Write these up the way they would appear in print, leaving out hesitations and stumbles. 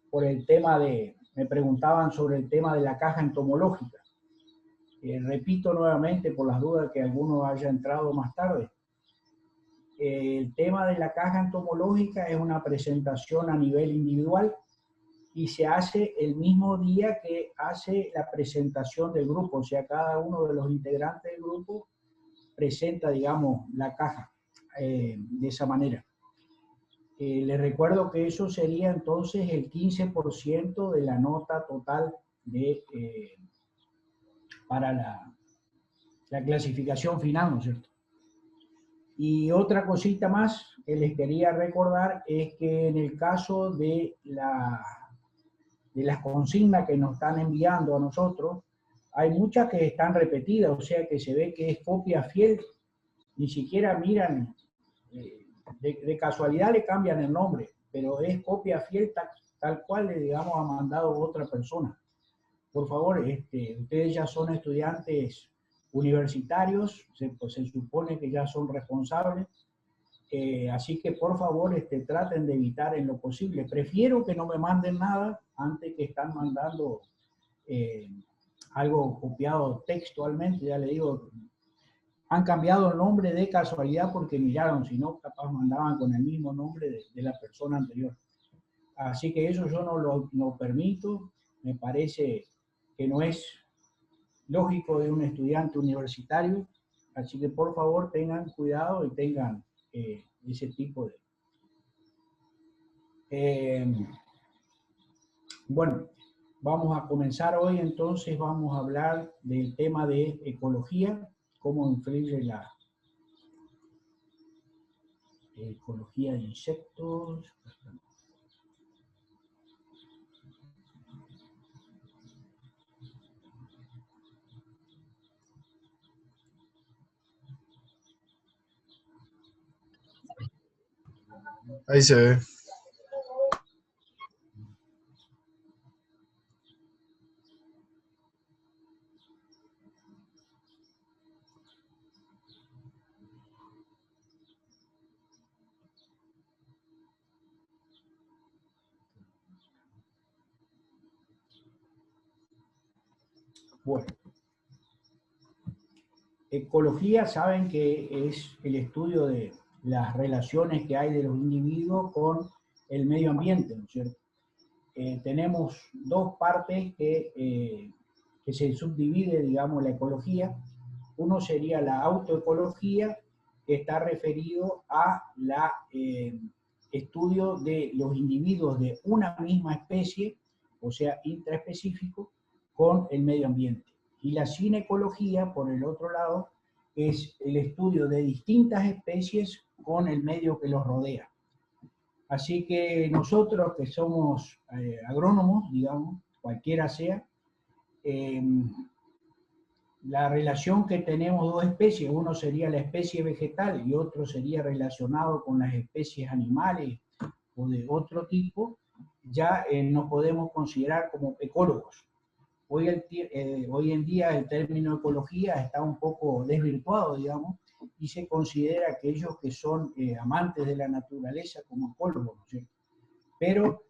por el tema me preguntaban sobre el tema de la caja entomológica. Repito nuevamente, por las dudas que alguno haya entrado más tarde, el tema de la caja entomológica es una presentación a nivel individual y se hace el mismo día que hace la presentación del grupo, o sea, cada uno de los integrantes del grupo presenta, digamos, la caja de esa manera. Les recuerdo que eso sería entonces el 15% de la nota total para la clasificación final, ¿no es cierto? Y otra cosita más que les quería recordar es que en el caso de las consignas que nos están enviando a nosotros, hay muchas que están repetidas, o sea que se ve que es copia fiel, ni siquiera miran, de casualidad le cambian el nombre, pero es copia fiel tal cual le, digamos, ha mandado otra persona. Por favor, ustedes ya son estudiantes universitarios, pues se supone que ya son responsables, así que por favor traten de evitar en lo posible. Prefiero que no me manden nada antes que están mandando algo copiado textualmente. Ya le digo, han cambiado el nombre de casualidad porque miraron, si no, capaz mandaban con el mismo nombre de la persona anterior. Así que eso yo no lo permito, me parece que no es lógico de un estudiante universitario, así que por favor tengan cuidado y tengan ese tipo de... bueno, vamos a comenzar hoy entonces, vamos a hablar del tema de ecología, cómo influye la ecología de insectos. Ahí se ve. Bueno, ecología saben que es el estudio de las relaciones que hay de los individuos con el medio ambiente, ¿no es cierto? Tenemos dos partes que se subdivide, digamos, la ecología. Uno sería la autoecología, que está referido a la estudio de los individuos de una misma especie, o sea, intraespecífico, con el medio ambiente. Y la cinecología, por el otro lado, es el estudio de distintas especies con el medio que los rodea. Así que nosotros que somos agrónomos, digamos, cualquiera sea, la relación que tenemos dos especies, uno sería la especie vegetal y otro sería relacionado con las especies animales o de otro tipo, ya nos podemos considerar como ecólogos. Hoy en día el término ecología está un poco desvirtuado, digamos, y se considera aquellos que son amantes de la naturaleza como ecólogos, ¿no es cierto? Pero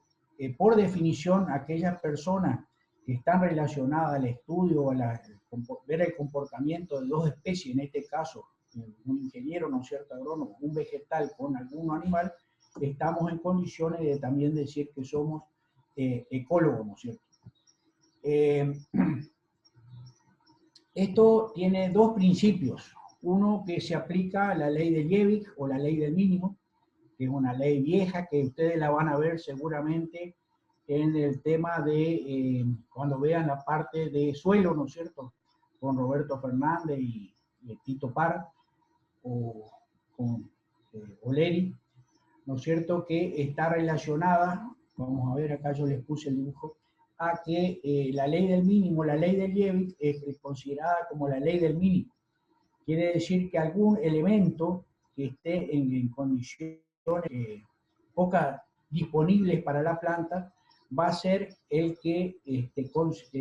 por definición aquellas personas que están relacionadas al estudio, ver el comportamiento de dos especies, en este caso un ingeniero, ¿no es cierto?, agrónomo, un vegetal con algún animal, estamos en condiciones de también decir que somos ecólogos, ¿no es cierto? Esto tiene dos principios. Uno que se aplica a la ley de Liebig o la ley del mínimo, que es una ley vieja que ustedes la van a ver seguramente en el tema de cuando vean la parte de suelo, ¿no es cierto?, con Roberto Fernández y Tito Parr o con Oleri, ¿no es cierto?, que está relacionada, vamos a ver, acá yo les puse el dibujo, a que la ley del mínimo, la ley del Liebig, es considerada como la ley del mínimo. Quiere decir que algún elemento que esté en condiciones pocas disponibles para la planta va a ser el que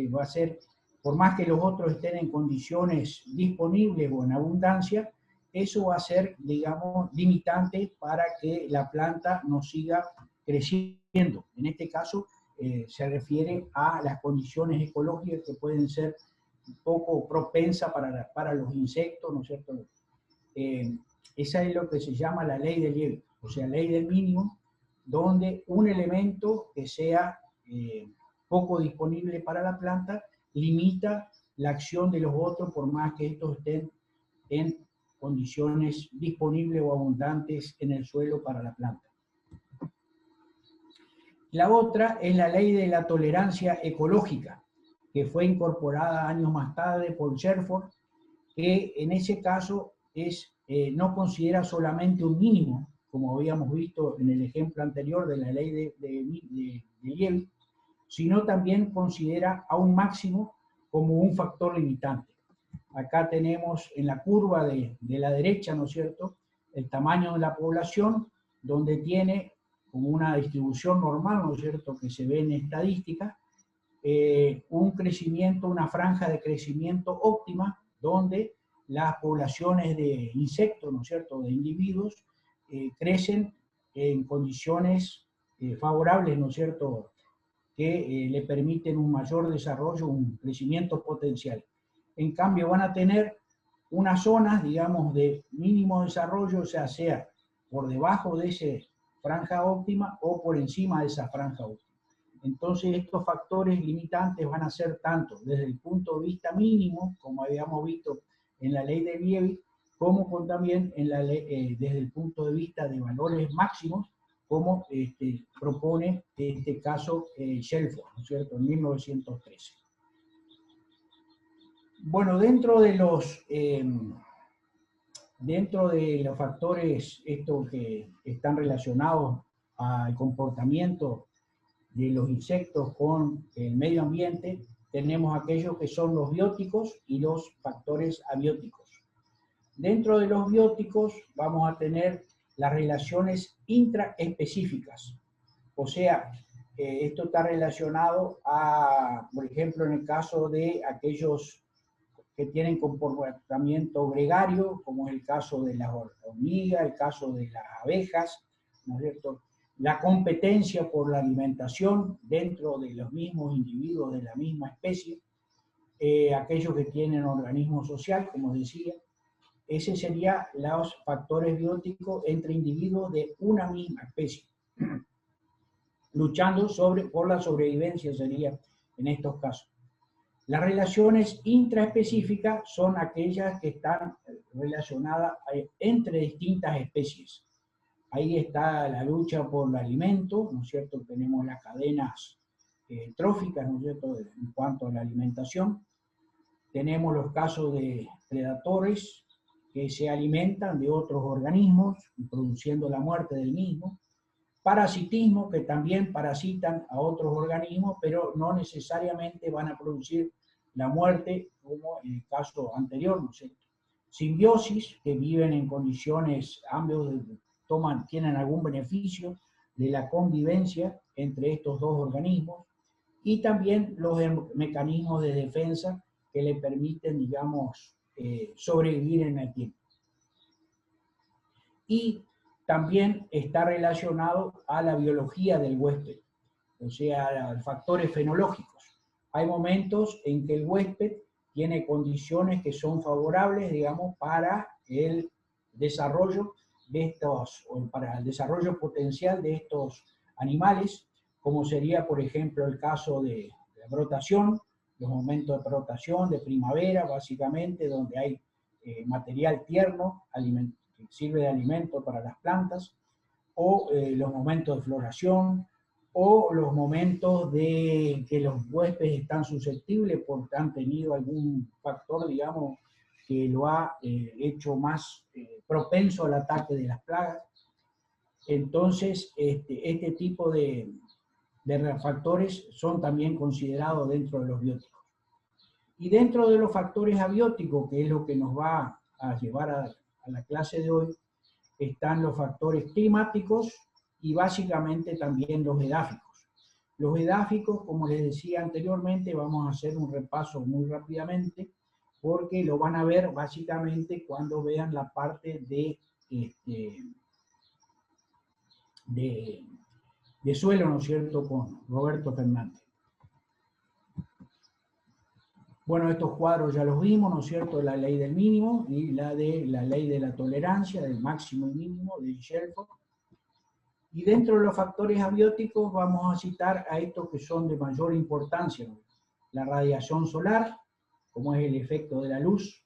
va a ser, por más que los otros estén en condiciones disponibles o en abundancia, eso va a ser, digamos, limitante para que la planta no siga creciendo. En este caso, se refiere a las condiciones ecológicas que pueden ser un poco propensas para los insectos, ¿no es cierto? Esa es lo que se llama la ley del Liebig, o sea, ley del mínimo, donde un elemento que sea poco disponible para la planta limita la acción de los otros por más que estos estén en condiciones disponibles o abundantes en el suelo para la planta. La otra es la ley de la tolerancia ecológica, que fue incorporada años más tarde por Sherford, que en ese caso no considera solamente un mínimo, como habíamos visto en el ejemplo anterior de la ley de Liebig, sino también considera a un máximo como un factor limitante. Acá tenemos en la curva de la derecha, ¿no es cierto?, el tamaño de la población, donde tiene como una distribución normal, ¿no es cierto?, que se ve en estadística, un crecimiento, una franja de crecimiento óptima, donde las poblaciones de insectos, ¿no es cierto?, de individuos, crecen en condiciones favorables, ¿no es cierto?, que le permiten un mayor desarrollo, un crecimiento potencial. En cambio, van a tener unas zonas, digamos, de mínimo desarrollo, o sea por debajo de esa franja óptima o por encima de esa franja óptima. Entonces, estos factores limitantes van a ser tanto desde el punto de vista mínimo, como habíamos visto en la ley de Liebig, como también en la ley, desde el punto de vista de valores máximos, como propone en este caso Shelford, ¿no es cierto?, en 1913. Bueno, dentro de los factores estos que están relacionados al comportamiento de los insectos con el medio ambiente, tenemos aquellos que son los bióticos y los factores abióticos. Dentro de los bióticos vamos a tener las relaciones intraespecíficas, o sea, esto está relacionado a, por ejemplo, en el caso de aquellos que tienen comportamiento gregario, como es el caso de las hormigas, el caso de las abejas, ¿no es cierto?, la competencia por la alimentación dentro de los mismos individuos de la misma especie, aquellos que tienen organismo social, como decía, ese serían los factores bióticos entre individuos de una misma especie, luchando por la sobrevivencia sería en estos casos. Las relaciones intraespecíficas son aquellas que están relacionadas entre distintas especies. Ahí está la lucha por el alimento, ¿no es cierto? Tenemos las cadenas tróficas, ¿no es cierto?, en cuanto a la alimentación. Tenemos los casos de predadores que se alimentan de otros organismos, produciendo la muerte del mismo. Parasitismo, que también parasitan a otros organismos, pero no necesariamente van a producir la muerte, como en el caso anterior, ¿no es cierto? Simbiosis, que viven en condiciones, ambos tienen algún beneficio de la convivencia entre estos dos organismos, y también los mecanismos de defensa que le permiten, digamos, sobrevivir en el tiempo. Y también está relacionado a la biología del huésped, o sea, a factores fenológicos. Hay momentos en que el huésped tiene condiciones que son favorables, digamos, para el desarrollo de estos, o para el desarrollo potencial de estos animales, como sería, por ejemplo, el caso de la brotación, los momentos de brotación, de primavera, básicamente, donde hay material tierno, que sirve de alimento para las plantas, o los momentos de floración, o los momentos de que los huéspedes están susceptibles porque han tenido algún factor, digamos, que lo ha hecho más propenso al ataque de las plagas. Entonces, este tipo de factores son también considerados dentro de los bióticos. Y dentro de los factores abióticos, que es lo que nos va a llevar a la clase de hoy, están los factores climáticos y básicamente también los edáficos. Los edáficos, como les decía anteriormente, vamos a hacer un repaso muy rápidamente, porque lo van a ver básicamente cuando vean la parte de de suelo, ¿no es cierto?, con Roberto Fernández. Bueno, estos cuadros ya los vimos, ¿no es cierto?, la ley del mínimo y la ley de la tolerancia, del máximo y mínimo, de Shelford. Y dentro de los factores abióticos vamos a citar a estos que son de mayor importancia, ¿no? La radiación solar, como es el efecto de la luz.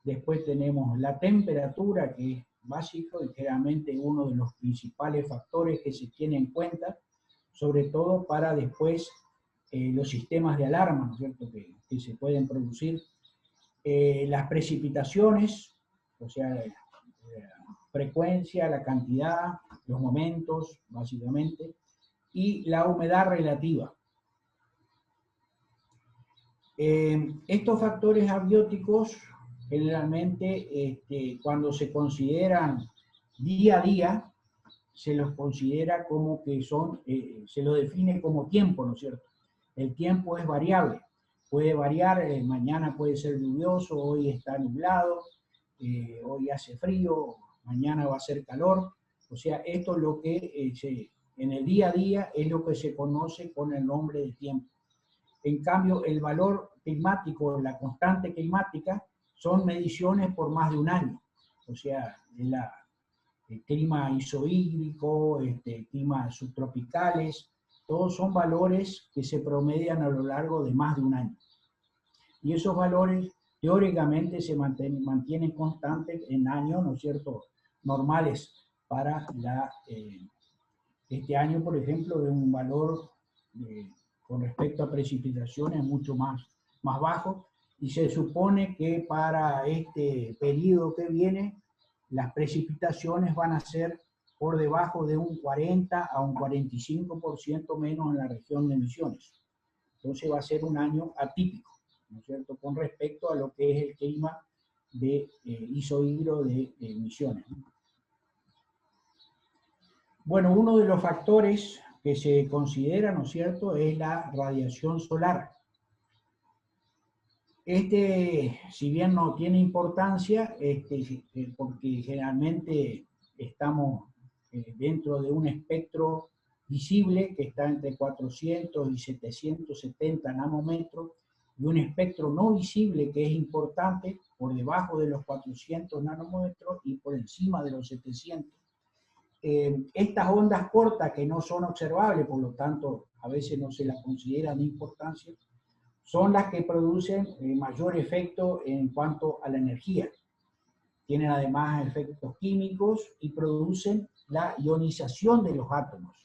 Después tenemos la temperatura, que es básico y generalmente uno de los principales factores que se tiene en cuenta, sobre todo para después los sistemas de alarma, ¿no es cierto?, que se pueden producir. Las precipitaciones, o sea, la frecuencia, la cantidad, los momentos, básicamente, y la humedad relativa. Estos factores abióticos, generalmente, cuando se consideran día a día, se los considera como que son, se lo define como tiempo, ¿no es cierto? El tiempo es variable, puede variar, mañana puede ser lluvioso, hoy está nublado, hoy hace frío, mañana va a ser calor. O sea, esto es lo que en el día a día es lo que se conoce con el nombre de tiempo. En cambio, el valor climático, la constante climática, son mediciones por más de un año. O sea, el clima isohídrico, climas subtropicales, todos son valores que se promedian a lo largo de más de un año. Y esos valores teóricamente se mantienen constantes en años, ¿no es cierto?, normales para este año, por ejemplo, de un valor con respecto a precipitaciones mucho más bajo, y se supone que para este periodo que viene las precipitaciones van a ser por debajo de un 40 a un 45% menos en la región de Misiones. Entonces va a ser un año atípico, ¿no es cierto?, con respecto a lo que es el clima de isohidro de Misiones, ¿no? Bueno, uno de los factores que se considera, ¿no es cierto?, es la radiación solar. Si bien no tiene importancia, porque generalmente estamos dentro de un espectro visible que está entre 400 y 770 nanómetros, y un espectro no visible que es importante por debajo de los 400 nanómetros y por encima de los 700. Estas ondas cortas que no son observables, por lo tanto a veces no se las considera de importancia, son las que producen mayor efecto en cuanto a la energía. Tienen además efectos químicos y producen la ionización de los átomos.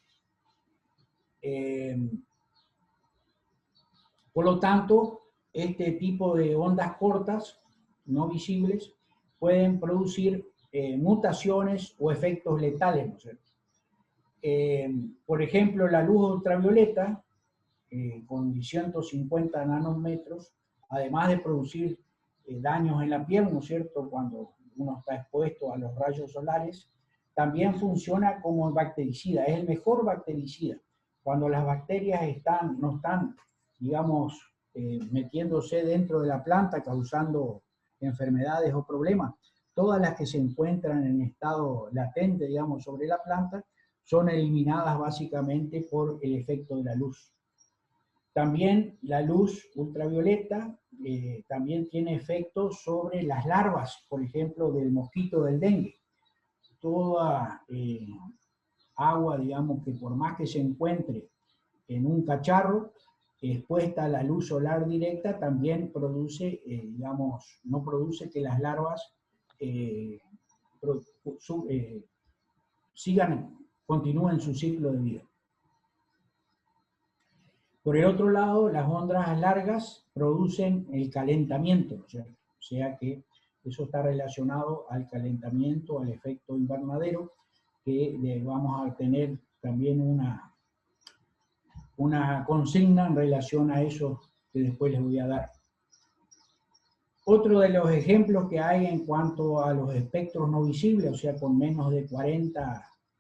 Por lo tanto, este tipo de ondas cortas, no visibles, pueden producir mutaciones o efectos letales, ¿no es cierto? Por ejemplo, la luz ultravioleta, con 150 nanómetros, además de producir daños en la piel, ¿no es cierto?, cuando uno está expuesto a los rayos solares, también funciona como bactericida, es el mejor bactericida. Cuando las bacterias no están, digamos, metiéndose dentro de la planta, causando enfermedades o problemas, todas las que se encuentran en estado latente, digamos, sobre la planta, son eliminadas básicamente por el efecto de la luz. También la luz ultravioleta también tiene efectos sobre las larvas, por ejemplo, del mosquito del dengue. Toda agua, digamos, que por más que se encuentre en un cacharro, expuesta a la luz solar directa, también produce, digamos, no produce que las larvas continúen su ciclo de vida. Por el otro lado, las ondas largas producen el calentamiento, ¿no? O sea que eso está relacionado al calentamiento, al efecto invernadero, que vamos a tener también una consigna en relación a eso que después les voy a dar. Otro de los ejemplos que hay en cuanto a los espectros no visibles, o sea, con menos de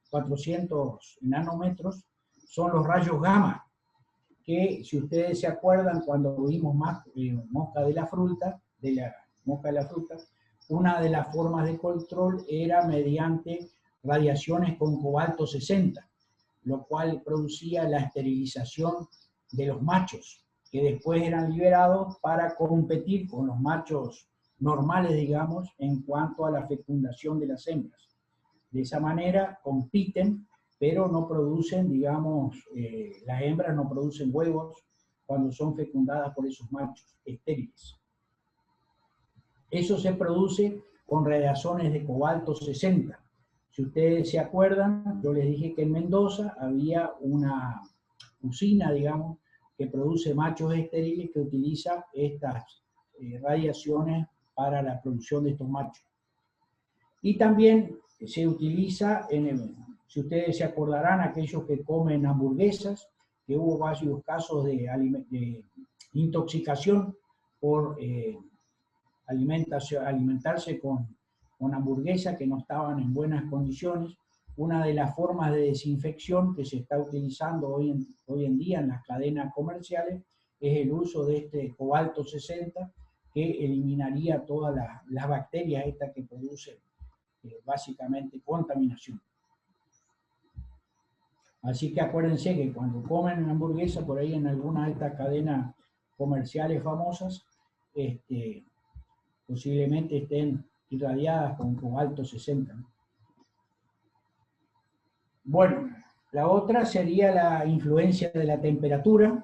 400 nanómetros, son los rayos gamma, que si ustedes se acuerdan cuando vimos mosca de la fruta, una de las formas de control era mediante radiaciones con cobalto 60. lo cual producía la esterilización de los machos, que después eran liberados para competir con los machos normales, digamos, en cuanto a la fecundación de las hembras. De esa manera compiten, pero no producen, digamos, las hembras no producen huevos cuando son fecundadas por esos machos estériles. Eso se produce con radiaciones de cobalto 60. Si ustedes se acuerdan, yo les dije que en Mendoza había una usina, digamos, que produce machos estériles que utiliza estas radiaciones para la producción de estos machos. Y también se utiliza, si ustedes se acordarán, aquellos que comen hamburguesas, que hubo varios casos de intoxicación por alimentarse con hamburguesas que no estaban en buenas condiciones. Una de las formas de desinfección que se está utilizando hoy en día en las cadenas comerciales es el uso de este cobalto 60, que eliminaría todas las bacterias estas que producen básicamente contaminación. Así que acuérdense que cuando comen hamburguesa por ahí en alguna de estas cadenas comerciales famosas, posiblemente estén irradiadas con cobalto 60. Bueno, la otra sería la influencia de la temperatura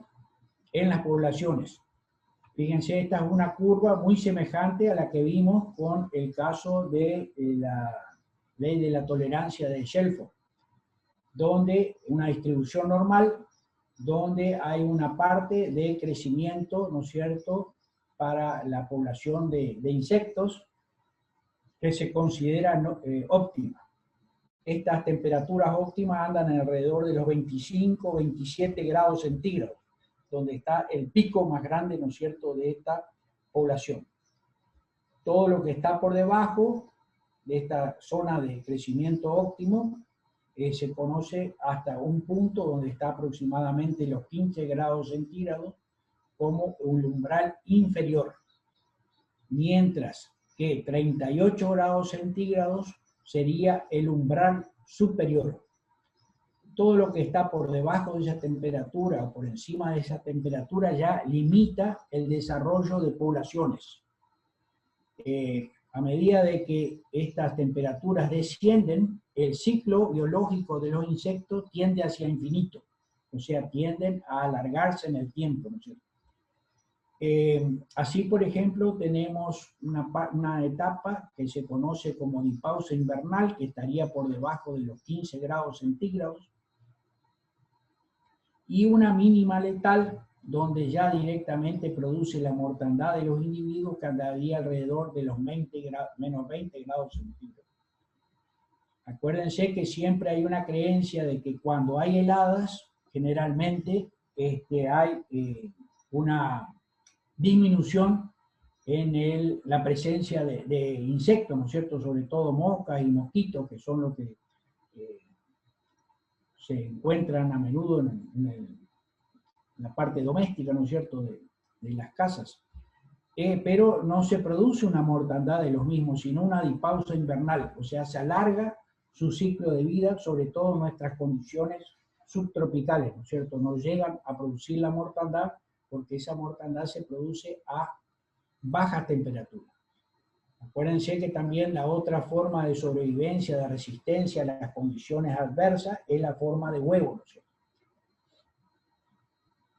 en las poblaciones. Fíjense, esta es una curva muy semejante a la que vimos con el caso de la ley de la tolerancia de Shelford, donde una distribución normal, donde hay una parte de crecimiento, ¿no es cierto?, para la población de insectos que se considera óptima. Estas temperaturas óptimas andan alrededor de los 25, 27 grados centígrados, donde está el pico más grande, ¿no es cierto?, de esta población. Todo lo que está por debajo de esta zona de crecimiento óptimo se conoce hasta un punto donde está aproximadamente los 15 grados centígrados como un umbral inferior, mientras que 38 grados centígrados sería el umbral superior. Todo lo que está por debajo de esa temperatura o por encima de esa temperatura ya limita el desarrollo de poblaciones. A medida de que estas temperaturas descienden, el ciclo biológico de los insectos tiende hacia infinito, o sea, tienden a alargarse en el tiempo, ¿no es cierto? Así, por ejemplo, tenemos una etapa que se conoce como dipausa invernal, que estaría por debajo de los 15 grados centígrados, y una mínima letal, donde ya directamente produce la mortandad de los individuos, que andaría alrededor de los menos 20 grados centígrados. Acuérdense que siempre hay una creencia de que cuando hay heladas, generalmente hay una disminución en la presencia de insectos, ¿no es cierto?, sobre todo moscas y mosquitos, que son los que se encuentran a menudo en la parte doméstica, ¿no es cierto?, de las casas. Pero no se produce una mortandad de los mismos, sino una dipausa invernal, o sea, se alarga su ciclo de vida, sobre todo en nuestras condiciones subtropicales, ¿no es cierto?, no llegan a producir la mortandad, porque esa mortandad se produce a baja temperatura. Acuérdense que también la otra forma de sobrevivencia, de resistencia a las condiciones adversas, es la forma de huevo, ¿no es cierto?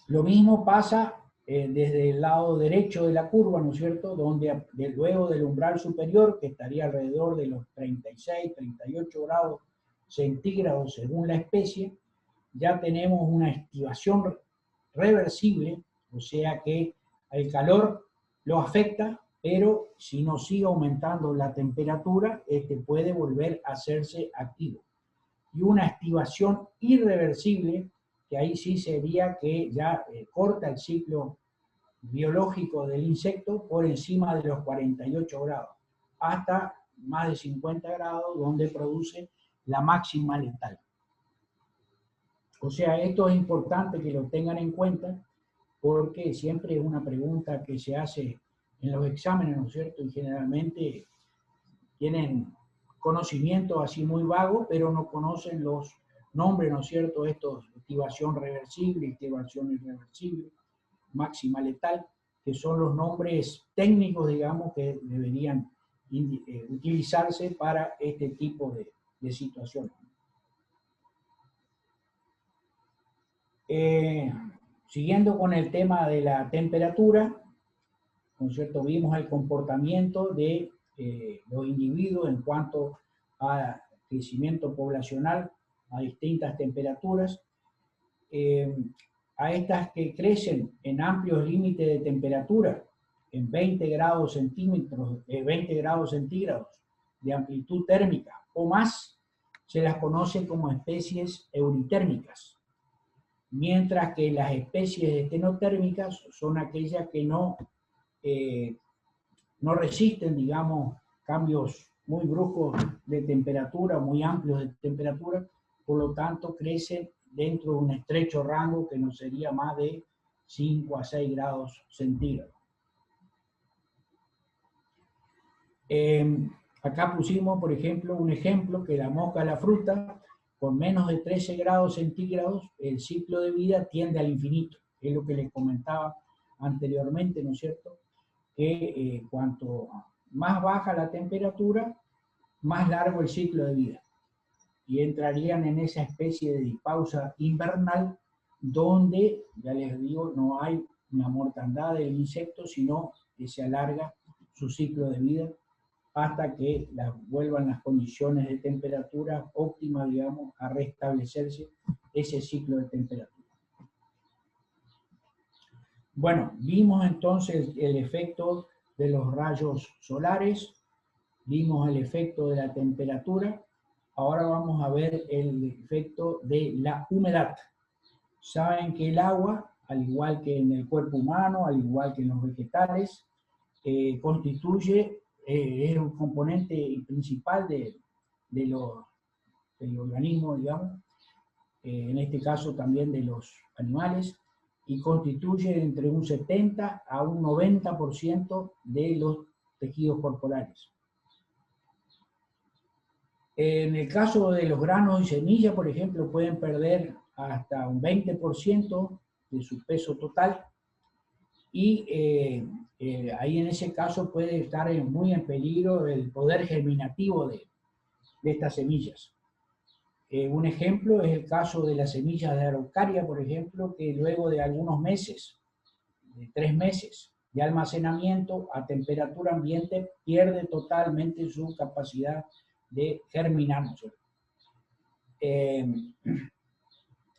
Lo mismo pasa desde el lado derecho de la curva, ¿no es cierto?, donde luego del umbral superior, que estaría alrededor de los 36, 38 grados centígrados según la especie, ya tenemos una estivación reversible, o sea que el calor lo afecta, pero si no sigue aumentando la temperatura, puede volver a hacerse activo. Y una activación irreversible, que ahí sí sería que ya corta el ciclo biológico del insecto por encima de los 48 grados, hasta más de 50 grados, donde produce la máxima letal. O sea, esto es importante que lo tengan en cuenta, porque siempre es una pregunta que se hace en los exámenes, ¿no es cierto? Y generalmente tienen conocimiento así muy vago, pero no conocen los nombre, ¿no es cierto?, estos, activación reversible, activación irreversible, máxima letal, que son los nombres técnicos, digamos, que deberían utilizarse para este tipo de situaciones. Siguiendo con el tema de la temperatura, ¿no es cierto?, vimos el comportamiento de los individuos en cuanto a crecimiento poblacional a distintas temperaturas. A estas que crecen en amplios límites de temperatura, en 20 grados centígrados de amplitud térmica o más, se las conoce como especies euritérmicas, mientras que las especies estenotérmicas son aquellas que no resisten, digamos, cambios muy bruscos de temperatura, muy amplios de temperatura, por lo tanto crecen dentro de un estrecho rango que no sería más de 5 a 6 grados centígrados. Acá pusimos, por ejemplo, un ejemplo que la mosca de la fruta, con menos de 13 grados centígrados, el ciclo de vida tiende al infinito. Es lo que les comentaba anteriormente, ¿no es cierto? Que cuanto más baja la temperatura, más largo el ciclo de vida. Y entrarían en esa especie de dispausa invernal, donde, ya les digo, no hay una mortandad del insecto, sino que se alarga su ciclo de vida hasta que vuelvan las condiciones de temperatura óptimas, digamos, a restablecerse ese ciclo de temperatura. Bueno, vimos entonces el efecto de los rayos solares, vimos el efecto de la temperatura, ahora vamos a ver el efecto de la humedad. Saben que el agua, al igual que en el cuerpo humano, al igual que en los vegetales, constituye, es un componente principal del organismo, digamos, en este caso también de los animales, y constituye entre un 70 a un 90% de los tejidos corporales. En el caso de los granos y semillas, por ejemplo, pueden perder hasta un 20% de su peso total, y ahí en ese caso puede estar muy en peligro el poder germinativo de estas semillas. Un ejemplo es el caso de las semillas de araucaria, por ejemplo, que luego de algunos meses, de 3 meses de almacenamiento a temperatura ambiente, pierde totalmente su capacidad de germinar.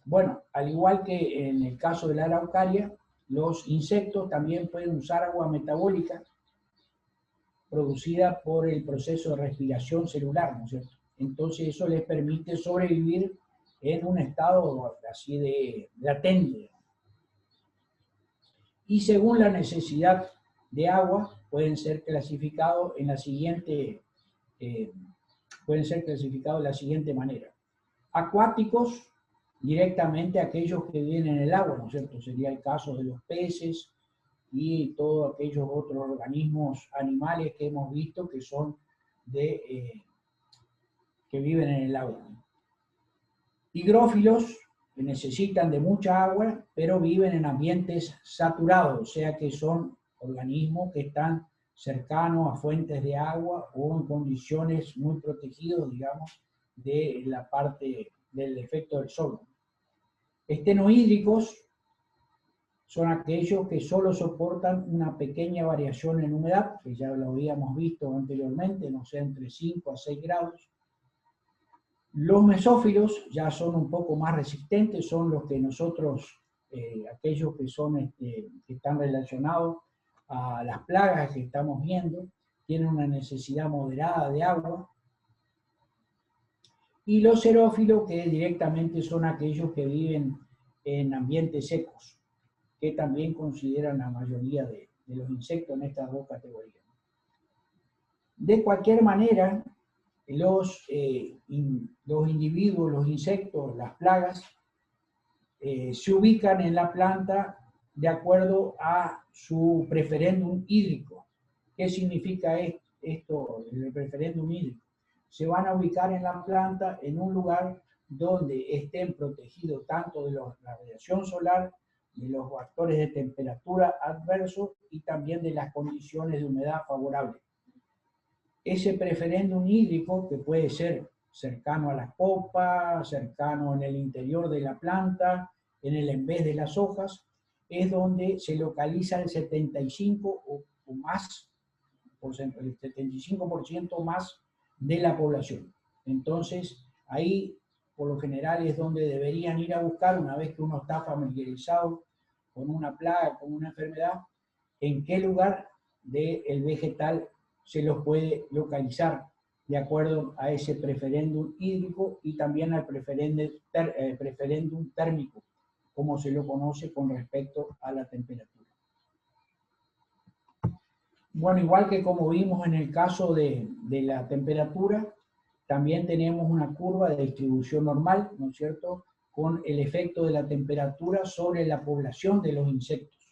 Bueno, al igual que en el caso de la araucaria, los insectos también pueden usar agua metabólica producida por el proceso de respiración celular, ¿no es cierto? Entonces eso les permite sobrevivir en un estado así de latente. Y según la necesidad de agua, pueden ser clasificados en la siguiente, manera. Acuáticos, directamente aquellos que viven en el agua, ¿no es cierto? Sería el caso de los peces y todos aquellos otros organismos animales que hemos visto que son que viven en el agua. Higrófilos, que necesitan de mucha agua, pero viven en ambientes saturados, o sea que son organismos que están cercanos a fuentes de agua o en condiciones muy protegidas, digamos, de la parte del efecto del sol. Estenohídricos son aquellos que solo soportan una pequeña variación en humedad, que ya lo habíamos visto anteriormente, no sé, entre 5 a 6 grados. Los mesófilos ya son un poco más resistentes, son los que nosotros, aquellos que que están relacionados a las plagas que estamos viendo, tienen una necesidad moderada de agua. Y los xerófilos, que directamente son aquellos que viven en ambientes secos, que también consideran la mayoría de los insectos en estas dos categorías. De cualquier manera, los individuos, los insectos, las plagas, se ubican en la planta de acuerdo a su preferéndum hídrico. ¿Qué significa esto, el preferéndum hídrico? Se van a ubicar en la planta en un lugar donde estén protegidos tanto de la radiación solar, de los factores de temperatura adversos y también de las condiciones de humedad favorables. Ese preferéndum hídrico, que puede ser cercano a las copas, cercano en el interior de la planta, en el en vez de las hojas, es donde se localiza el 75 o más, el 75% más de la población. Entonces, ahí por lo general es donde deberían ir a buscar, una vez que uno está familiarizado con una plaga, con una enfermedad, en qué lugar del vegetal se los puede localizar de acuerdo a ese preferéndum hídrico y también al preferéndum térmico, como se lo conoce con respecto a la temperatura. Bueno, igual que como vimos en el caso de la temperatura, también tenemos una curva de distribución normal, ¿no es cierto?, con el efecto de la temperatura sobre la población de los insectos.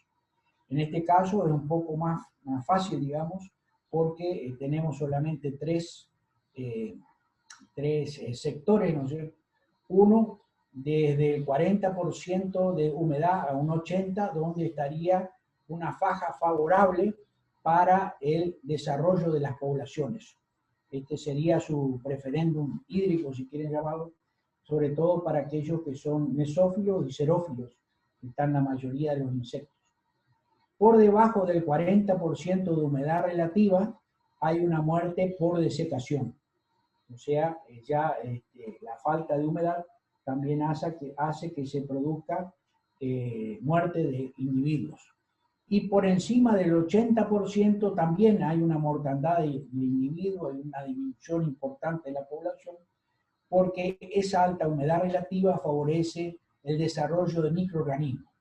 En este caso es un poco más fácil, digamos, porque tenemos solamente tres sectores, ¿no es cierto? Uno, desde el 40% de humedad a un 80%, donde estaría una faja favorable para el desarrollo de las poblaciones. Este sería su preferéndum hídrico, si quieren llamarlo, sobre todo para aquellos que son mesófilos y xerófilos, que están la mayoría de los insectos. Por debajo del 40% de humedad relativa hay una muerte por desecación. O sea, ya la falta de humedad también hace que se produzca muerte de individuos. Y por encima del 80% también hay una mortandad de individuos, hay una disminución importante de la población, porque esa alta humedad relativa favorece el desarrollo de microorganismos.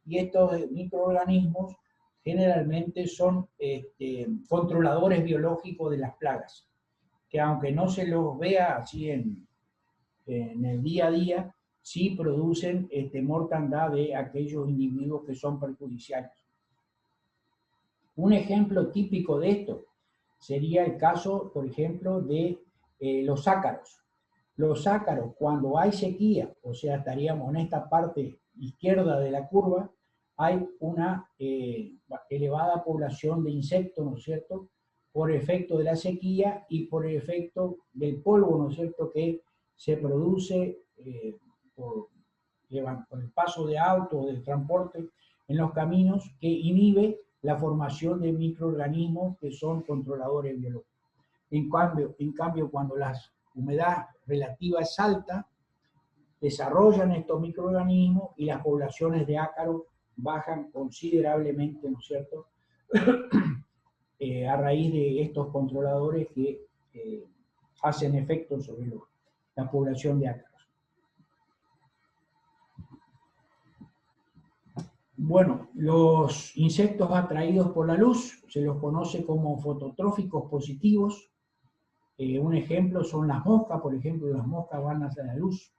Y estos microorganismos generalmente son controladores biológicos de las plagas, que aunque no se los vea así en el día a día, sí producen mortandad de aquellos individuos que son perjudiciales. Un ejemplo típico de esto sería el caso, por ejemplo, de los ácaros. Los ácaros, cuando hay sequía, o sea, estaríamos en esta parte izquierda de la curva, hay una elevada población de insectos, ¿no es cierto?, por efecto de la sequía y por el efecto del polvo, ¿no es cierto?, que se produce por el paso de autos, de transporte en los caminos, que inhibe la formación de microorganismos que son controladores biológicos. En cambio, cuando la humedad relativa es alta, desarrollan estos microorganismos y las poblaciones de ácaros bajan considerablemente, ¿no es cierto?, a raíz de estos controladores que hacen efecto sobre la población de ácaros. Bueno, los insectos atraídos por la luz se los conoce como fototróficos positivos. Un ejemplo son las moscas, por ejemplo, las moscas van hacia la luz.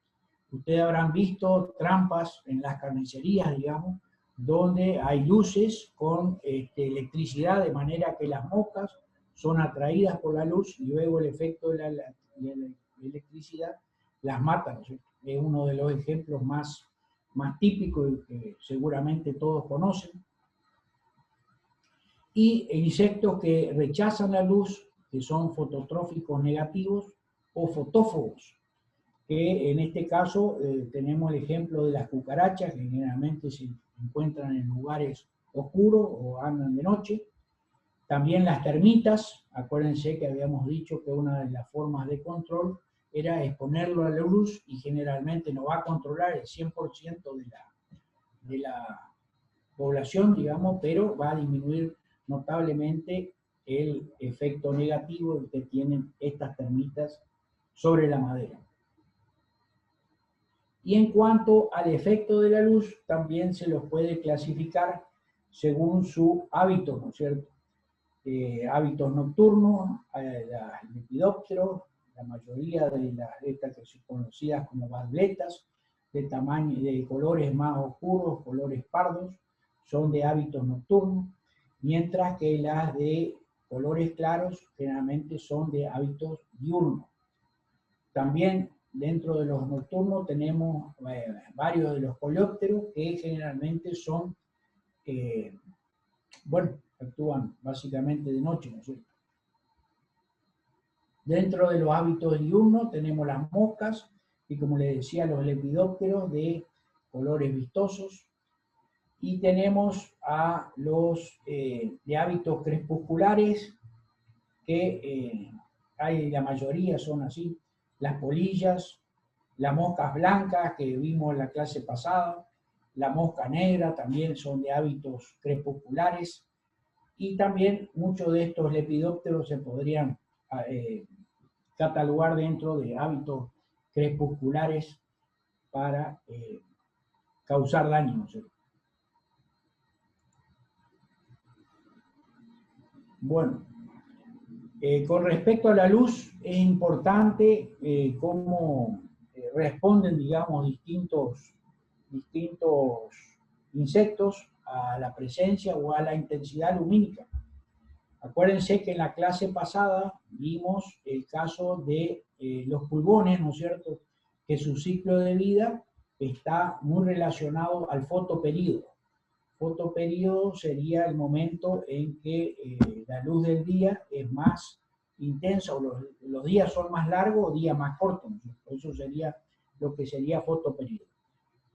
Ustedes habrán visto trampas en las carnicerías, digamos, donde hay luces con electricidad, de manera que las moscas son atraídas por la luz y luego el efecto de la electricidad las mata, ¿no? Es uno de los ejemplos más típicos y que seguramente todos conocen. Y insectos que rechazan la luz, que son fototróficos negativos o fotófobos, que en este caso tenemos el ejemplo de las cucarachas, que generalmente se encuentran en lugares oscuros o andan de noche. También las termitas, acuérdense que habíamos dicho que una de las formas de control era exponerlo a la luz y generalmente no va a controlar el 100% de la población, digamos, pero va a disminuir notablemente el efecto negativo que tienen estas termitas sobre la madera. Y en cuanto al efecto de la luz, también se los puede clasificar según su hábito, ¿no es cierto? Hábitos nocturnos, lepidópteros, la mayoría de estas que son conocidas como barbletas, de colores más oscuros, colores pardos, son de hábitos nocturnos, mientras que las de colores claros generalmente son de hábitos diurnos. También dentro de los nocturnos tenemos varios de los coleópteros que generalmente son, bueno, actúan básicamente de noche, ¿no es cierto? Dentro de los hábitos diurnos tenemos las moscas y, como les decía, los lepidópteros de colores vistosos. Y tenemos a los de hábitos crepusculares, que la mayoría son así, las polillas, las moscas blancas que vimos en la clase pasada, la mosca negra también son de hábitos crepusculares, y también muchos de estos lepidópteros se podrían catalogar dentro de hábitos crepusculares para causar daño, ¿no es cierto? Bueno, con respecto a la luz, es importante cómo responden, digamos, distintos insectos a la presencia o a la intensidad lumínica. Acuérdense que en la clase pasada vimos el caso de los pulgones, ¿no es cierto?, que su ciclo de vida está muy relacionado al fotoperíodo. Fotoperíodo sería el momento en que la luz del día es más intensa, o los días son más largos o días más cortos, ¿no? Eso sería lo que sería fotoperíodo.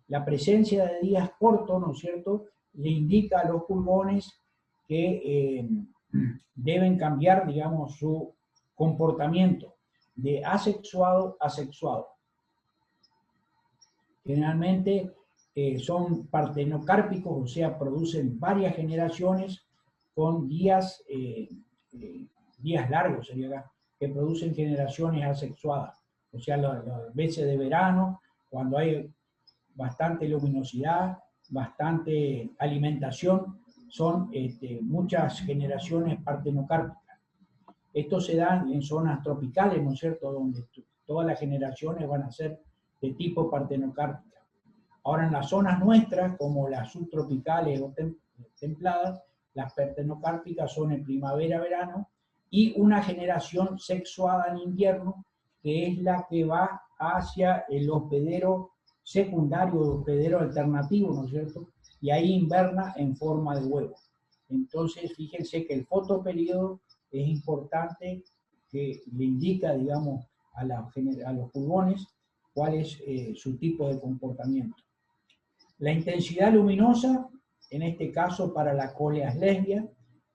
La presencia de días cortos, ¿no es cierto?, le indica a los pulgones que deben cambiar, digamos, su comportamiento de asexuado a sexuado. Generalmente son partenocárpicos, o sea, producen varias generaciones con días largos, sería acá, que producen generaciones asexuadas. O sea, las veces de verano, cuando hay bastante luminosidad, bastante alimentación, son muchas generaciones partenocárpicas. Esto se da en zonas tropicales, ¿no es cierto?, donde todas las generaciones van a ser de tipo partenocárpica. Ahora, en las zonas nuestras, como las subtropicales o templadas, las partenocárpicas son en primavera-verano, y una generación sexuada en invierno, que es la que va hacia el hospedero secundario, el hospedero alternativo, ¿no es cierto?, y ahí inverna en forma de huevo. Entonces, fíjense que el fotoperíodo es importante, que le indica, digamos, a los pulgones cuál es su tipo de comportamiento. La intensidad luminosa, en este caso para la Coleus lesbia,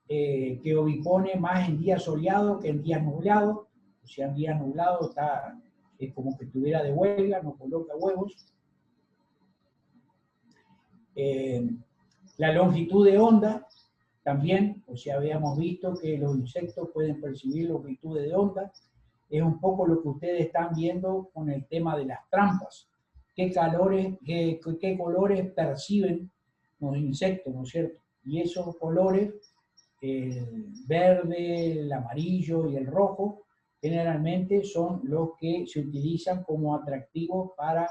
que ovipone más en días soleados que en días nublados. O sea, en días nublados es como que estuviera de huelga, no coloca huevos. La longitud de onda también, o sea, habíamos visto que los insectos pueden percibir longitudes de onda. Es un poco lo que ustedes están viendo con el tema de las trampas. ¿Qué colores perciben los insectos, ¿no es cierto? Y esos colores, el verde, el amarillo y el rojo, generalmente son los que se utilizan como atractivos para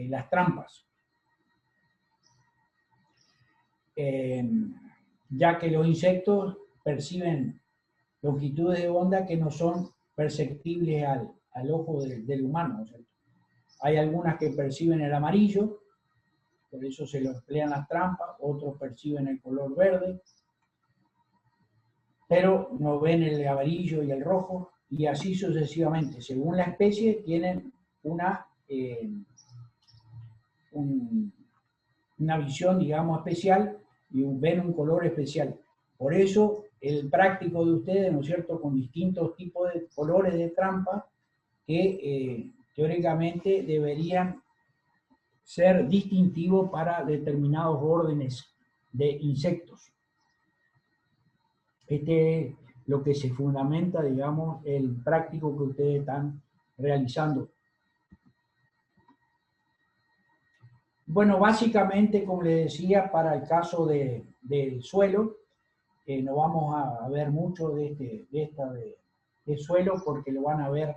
las trampas. Ya que los insectos perciben longitudes de onda que no son perceptibles al ojo del humano, ¿no es cierto? Hay algunas que perciben el amarillo, por eso se lo emplean las trampas, otros perciben el color verde, pero no ven el amarillo y el rojo, y así sucesivamente. Según la especie, tienen una visión, digamos, especial, y ven un color especial. Por eso, el práctico de ustedes, ¿no es cierto?, con distintos tipos de colores de trampa, que teóricamente deberían ser distintivos para determinados órdenes de insectos. Este es lo que se fundamenta, digamos, el práctico que ustedes están realizando. Bueno, básicamente, como les decía, para el caso del suelo, no vamos a ver mucho de suelo, porque lo van a ver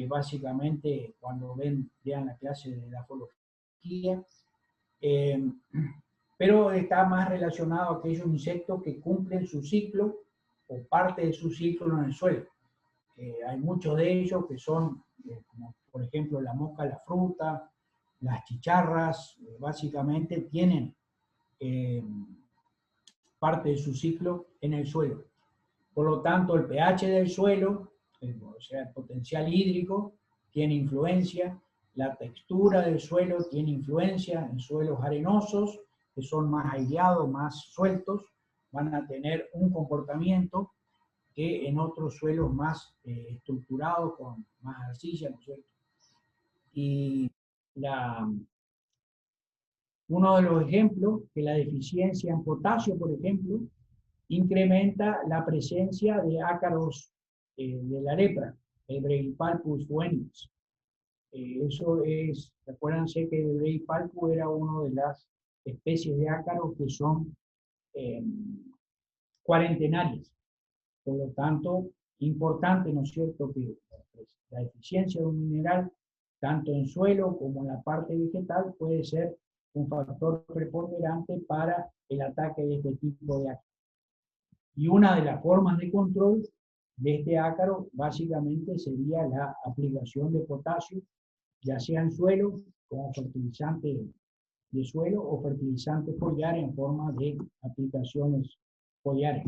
básicamente cuando vean la clase de la ecología, pero está más relacionado a aquellos insectos que cumplen su ciclo o parte de su ciclo en el suelo. hay muchos de ellos que son, como por ejemplo la mosca, la fruta, las chicharras, básicamente tienen parte de su ciclo en el suelo. Por lo tanto, el pH del suelo, o sea, el potencial hídrico, tiene influencia, la textura del suelo tiene influencia. En suelos arenosos, que son más aireados, más sueltos, van a tener un comportamiento que en otros suelos más estructurados, con más arcilla, ¿no es cierto? Y uno de los ejemplos, que la deficiencia en potasio, por ejemplo, incrementa la presencia de ácaros de la lepra, el Brachypalpus fuenis. Eso es, acuérdense que el Brachypalpus era una de las especies de ácaros que son cuarentenarias. Por lo tanto, importante, ¿no es cierto?, que la deficiencia de un mineral, tanto en suelo como en la parte vegetal, puede ser un factor preponderante para el ataque de este tipo de ácaros. Y una de las formas de control de este ácaro básicamente sería la aplicación de potasio, ya sea en suelo como fertilizante de suelo o fertilizante foliar en forma de aplicaciones foliares.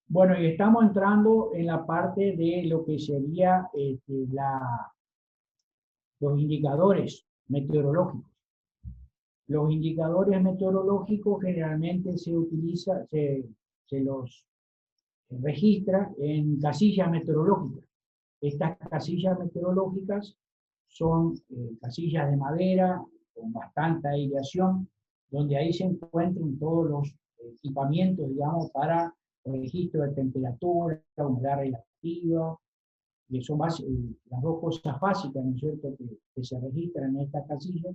Bueno, y estamos entrando en la parte de lo que sería los indicadores meteorológicos. Los indicadores meteorológicos generalmente se los registra en casillas meteorológicas. Estas casillas meteorológicas son casillas de madera con bastante aireación, donde ahí se encuentran todos los equipamientos, digamos, para registro de temperatura, humedad relativa, que son las dos cosas básicas, ¿no es cierto?, que se registran en estas casillas.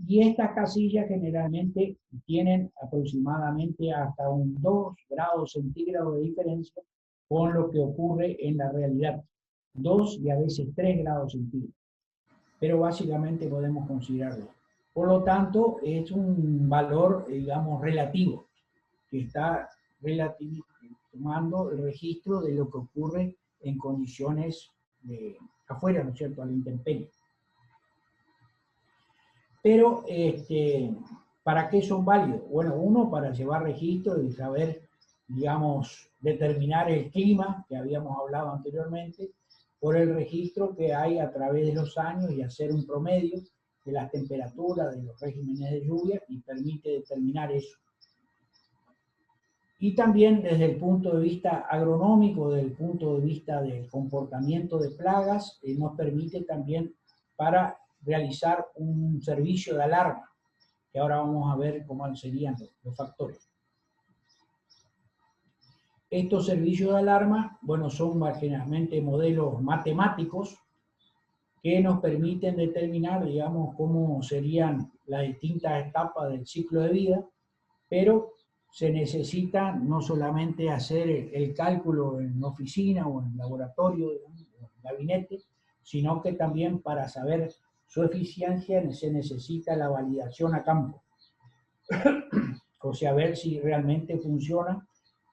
Y estas casillas generalmente tienen aproximadamente hasta un 2 grados centígrados de diferencia con lo que ocurre en la realidad. 2 y a veces 3 grados centígrados. Pero básicamente podemos considerarlo. Por lo tanto, es un valor, digamos, relativo, que está tomando el registro de lo que ocurre en condiciones de afuera, ¿no es cierto?, a la intemperie. Pero, ¿para qué son válidos? Bueno, uno, para llevar registro y saber, digamos, determinar el clima, que habíamos hablado anteriormente, por el registro que hay a través de los años y hacer un promedio de las temperaturas, de los regímenes de lluvia, y permite determinar eso. Y también desde el punto de vista agronómico, desde el punto de vista del comportamiento de plagas, nos permite también para realizar un servicio de alarma, que ahora vamos a ver cómo serían los factores. Estos servicios de alarma, bueno, son generalmente modelos matemáticos que nos permiten determinar, digamos, cómo serían las distintas etapas del ciclo de vida, pero se necesita no solamente hacer el cálculo en oficina o en laboratorio, o en gabinete, sino que también para saber su eficiencia se necesita la validación a campo. O sea, ver si realmente funciona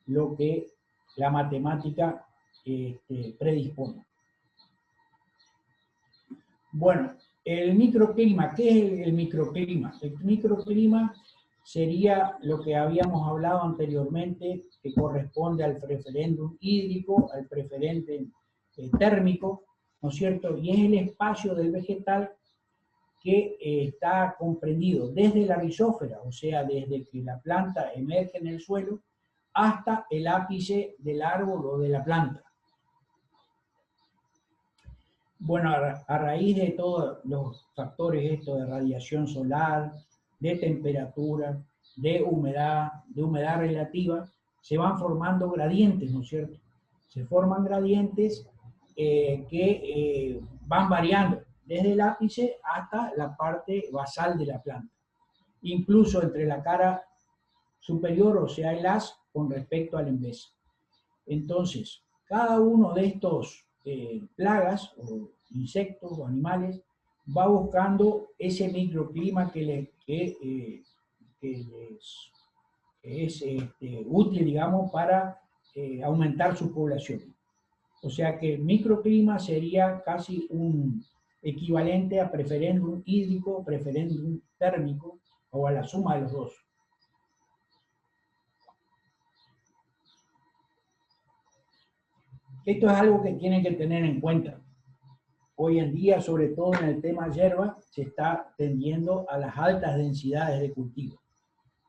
lo que la matemática predispone. Bueno, el microclima, ¿qué es el microclima? El microclima sería lo que habíamos hablado anteriormente, que corresponde al preferéndum hídrico, al preferente térmico, ¿no es cierto? Y es el espacio del vegetal que está comprendido desde la rizósfera, o sea, desde que la planta emerge en el suelo, hasta el ápice del árbol o de la planta. Bueno, a raíz de todos los factores estos de radiación solar, de temperatura, de humedad relativa, se van formando gradientes, ¿no es cierto? Se forman gradientes que van variando desde el ápice hasta la parte basal de la planta. Incluso entre la cara superior, o sea, el haz, con respecto al embés. Entonces, cada uno de estos plagas o insectos o animales va buscando ese microclima que les es útil, digamos, para aumentar su población. O sea que el microclima sería casi un equivalente a preferéndum hídrico, preferéndum térmico, o a la suma de los dos. Esto es algo que tienen que tener en cuenta. Hoy en día, sobre todo en el tema hierba, se está tendiendo a las altas densidades de cultivo.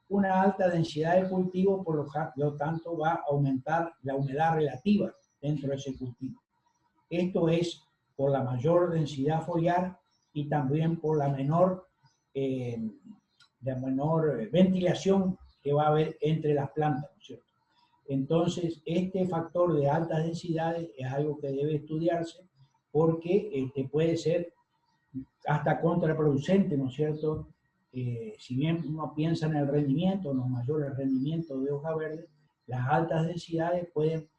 Una alta densidad de cultivo, por lo tanto, va a aumentar la humedad relativa dentro de ese cultivo. Esto es por la mayor densidad foliar y también por la menor ventilación que va a haber entre las plantas, ¿no es cierto? Entonces, este factor de altas densidades es algo que debe estudiarse porque puede ser hasta contraproducente, ¿no es cierto? Si bien uno piensa en el rendimiento, en los mayores rendimientos de hoja verde, las altas densidades pueden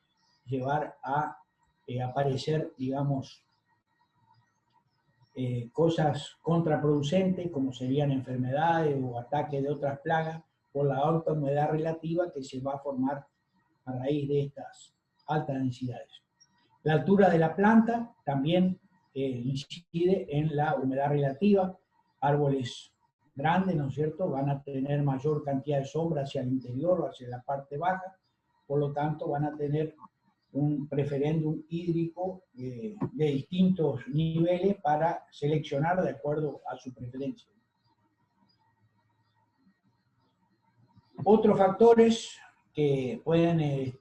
llevar a aparecer, digamos, cosas contraproducentes, como serían enfermedades o ataques de otras plagas, por la alta humedad relativa que se va a formar a raíz de estas altas densidades. La altura de la planta también incide en la humedad relativa. Árboles grandes, ¿no es cierto?, van a tener mayor cantidad de sombra hacia el interior o hacia la parte baja, por lo tanto van a tener un preferéndum hídrico de distintos niveles para seleccionar de acuerdo a su preferencia. Otros factores que pueden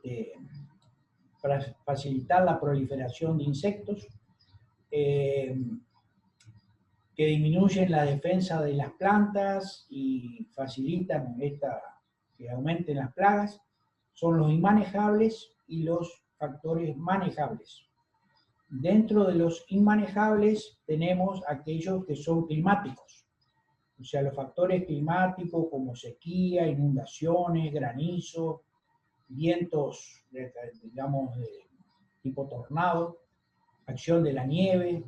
facilitar la proliferación de insectos, que disminuyen la defensa de las plantas y facilitan que aumenten las plagas, son los inmanejables y los factores manejables. Dentro de los inmanejables tenemos aquellos que son climáticos, o sea, los factores climáticos como sequía, inundaciones, granizo, vientos, digamos, de tipo tornado, acción de la nieve,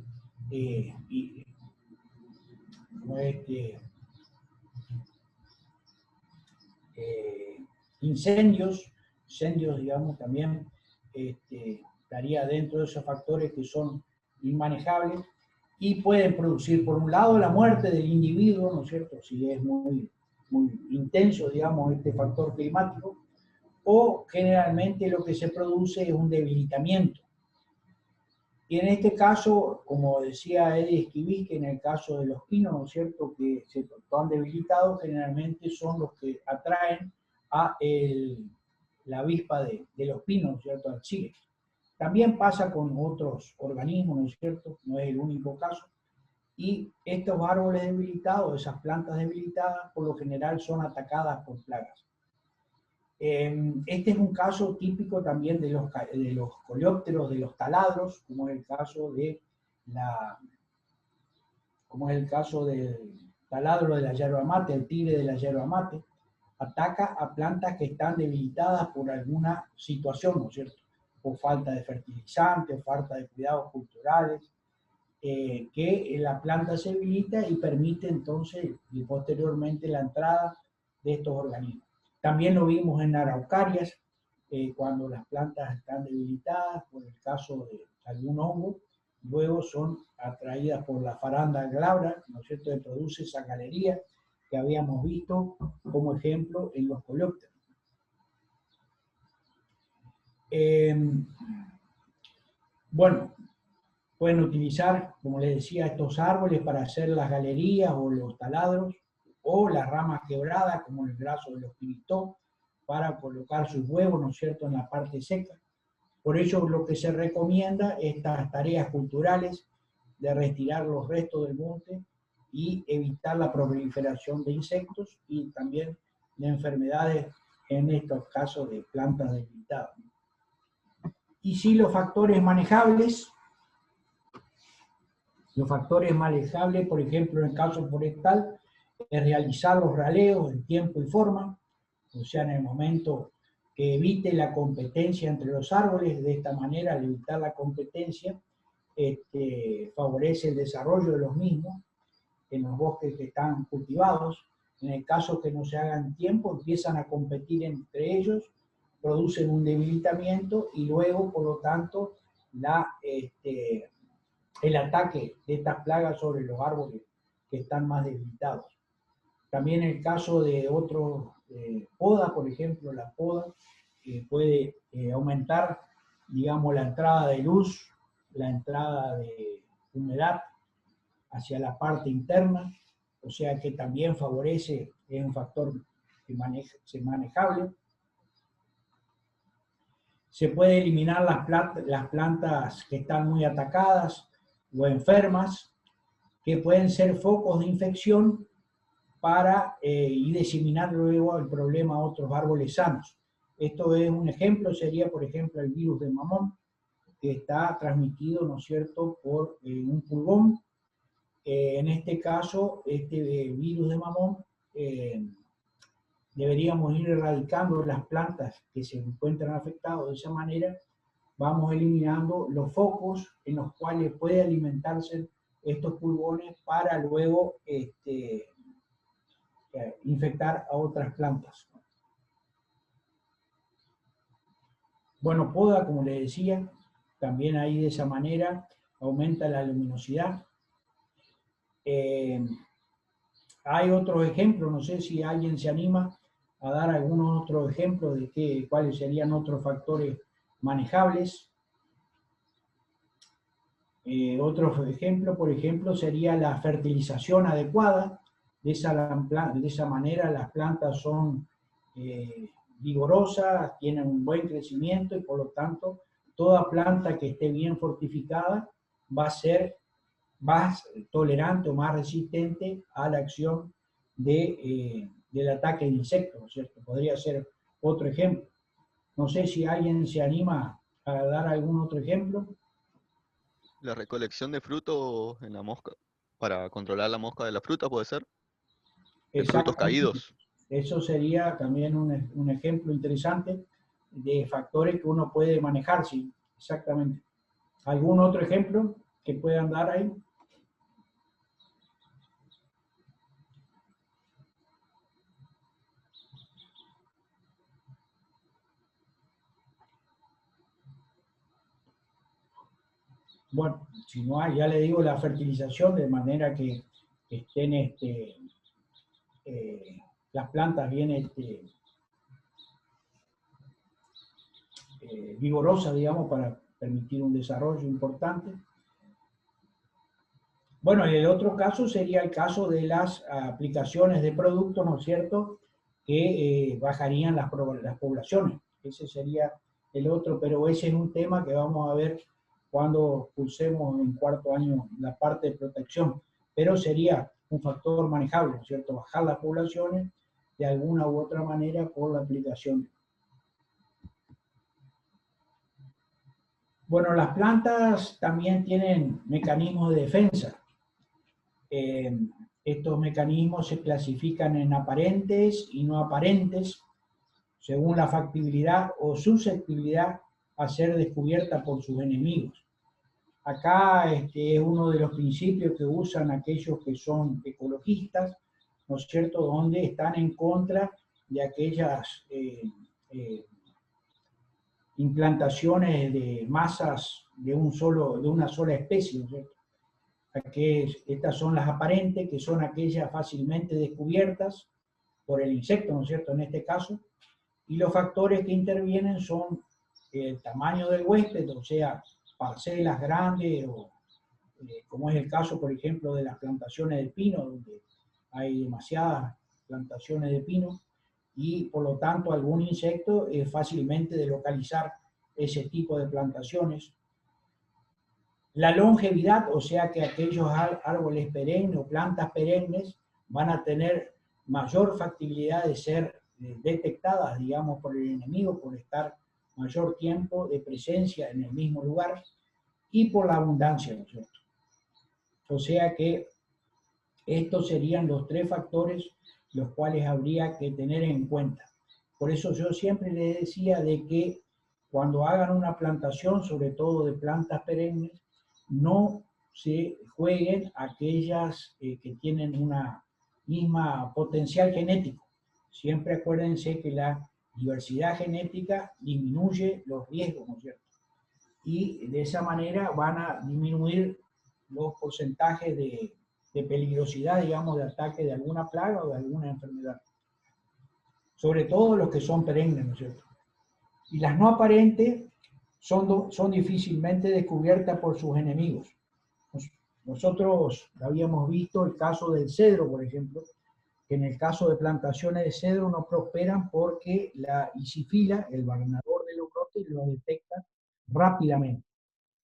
incendios, digamos, también estaría dentro de esos factores que son inmanejables y pueden producir, por un lado, la muerte del individuo, ¿no es cierto?, si es muy intenso, digamos, este factor climático, o generalmente lo que se produce es un debilitamiento. Y en este caso, como decía Eddie Esquivis, que en el caso de los pinos, ¿no es cierto?, que se han debilitado, generalmente son los que atraen a la avispa de los pinos, ¿no es cierto?, al sílex. También pasa con otros organismos, ¿no es cierto?, no es el único caso. Y estos árboles debilitados, esas plantas debilitadas, por lo general son atacadas por plagas. Este es un caso típico también de los coleópteros, de los taladros, como es el caso del taladro de la yerba mate, el tigre de la yerba mate. Ataca a plantas que están debilitadas por alguna situación, ¿no es cierto?, por falta de fertilizantes, falta de cuidados culturales, que la planta se debilita y permite entonces y posteriormente la entrada de estos organismos. También lo vimos en araucarias, cuando las plantas están debilitadas por el caso de algún hongo, luego son atraídas por la faranda glabra, ¿no es cierto?, que produce esa galería que habíamos visto como ejemplo en los coleópteros. Bueno, pueden utilizar, como les decía, estos árboles para hacer las galerías o los taladros, o las ramas quebradas, como el brazo de los piristó, para colocar sus huevos, ¿no es cierto?, en la parte seca. Por ello, lo que se recomienda, estas tareas culturales de retirar los restos del monte y evitar la proliferación de insectos y también de enfermedades, en estos casos de plantas debilitadas. Y sí, los factores manejables, por ejemplo, en el caso forestal, es realizar los raleos en tiempo y forma, o sea, en el momento que evite la competencia entre los árboles. De esta manera, al evitar la competencia, favorece el desarrollo de los mismos en los bosques que están cultivados. En el caso que no se hagan tiempo, empiezan a competir entre ellos producen un debilitamiento y luego, por lo tanto, el ataque de estas plagas sobre los árboles que están más debilitados. También el caso de otro poda, por ejemplo, la poda puede aumentar, digamos, la entrada de luz, la entrada de humedad hacia la parte interna, o sea que también favorece, es un factor que manejable. Se puede eliminar las plantas que están muy atacadas o enfermas, que pueden ser focos de infección y diseminar luego el problema a otros árboles sanos. Esto es un ejemplo, sería por ejemplo el virus de mamón, que está transmitido, ¿no es cierto?, por un pulgón. En este caso, este virus de mamón, deberíamos ir erradicando las plantas que se encuentran afectadas. De esa manera vamos eliminando los focos en los cuales puede alimentarse estos pulgones para luego infectar a otras plantas. Bueno, poda, como les decía, también ahí de esa manera aumenta la luminosidad. Hay otros ejemplos, no sé si alguien se anima a dar algunos otros ejemplos de cuáles serían otros factores manejables. Otro ejemplo, por ejemplo, sería la fertilización adecuada. De esa manera las plantas son vigorosas, tienen un buen crecimiento y por lo tanto toda planta que esté bien fortificada va a ser más tolerante o más resistente a la acción del ataque de insectos, ¿cierto? Podría ser otro ejemplo. No sé si alguien se anima a dar algún otro ejemplo. La recolección de frutos en la mosca, para controlar la mosca de la fruta, ¿puede ser? De frutos caídos. Eso sería también un ejemplo interesante de factores que uno puede manejar, sí, exactamente. ¿Algún otro ejemplo que puedan dar ahí? Bueno, si no hay, ya le digo, la fertilización, de manera que estén las plantas bien vigorosas, digamos, para permitir un desarrollo importante. Bueno, y el otro caso sería el caso de las aplicaciones de productos, ¿no es cierto?, que bajarían las poblaciones. Ese sería el otro, pero ese es un tema que vamos a ver cuando cursemos en cuarto año la parte de protección. Pero sería un factor manejable, ¿no es cierto?, bajar las poblaciones de alguna u otra manera por la aplicación. Bueno, las plantas también tienen mecanismos de defensa. Estos mecanismos se clasifican en aparentes y no aparentes, según la factibilidad o susceptibilidad a ser descubierta por sus enemigos. Acá es uno de los principios que usan aquellos que son ecologistas, ¿no es cierto?, donde están en contra de aquellas implantaciones de masas de una sola especie, ¿no es cierto? Estas son las aparentes, que son aquellas fácilmente descubiertas por el insecto, ¿no es cierto?, en este caso, y los factores que intervienen son el tamaño del huésped, o sea, parcelas grandes, o como es el caso, por ejemplo, de las plantaciones de pino, donde hay demasiadas plantaciones de pino, y por lo tanto algún insecto es fácilmente de localizar ese tipo de plantaciones. La longevidad, o sea que aquellos árboles perennes o plantas perennes van a tener mayor factibilidad de ser detectadas, digamos, por el enemigo, por estar mayor tiempo de presencia en el mismo lugar y por la abundancia, ¿no es cierto? O sea que estos serían los tres factores los cuales habría que tener en cuenta. Por eso yo siempre les decía de que cuando hagan una plantación, sobre todo de plantas perennes, no se jueguen aquellas que tienen una misma potencial genético. Siempre acuérdense que la diversidad genética disminuye los riesgos, ¿no es cierto? Y de esa manera van a disminuir los porcentajes de peligrosidad, digamos, de ataque de alguna plaga o de alguna enfermedad. Sobre todo los que son perennes, ¿no es cierto? Y las no aparentes son difícilmente descubiertas por sus enemigos. Nosotros habíamos visto el caso del cedro, por ejemplo, que en el caso de plantaciones de cedro no prosperan porque la isifila, el barrenador de los brotes, lo detecta rápidamente.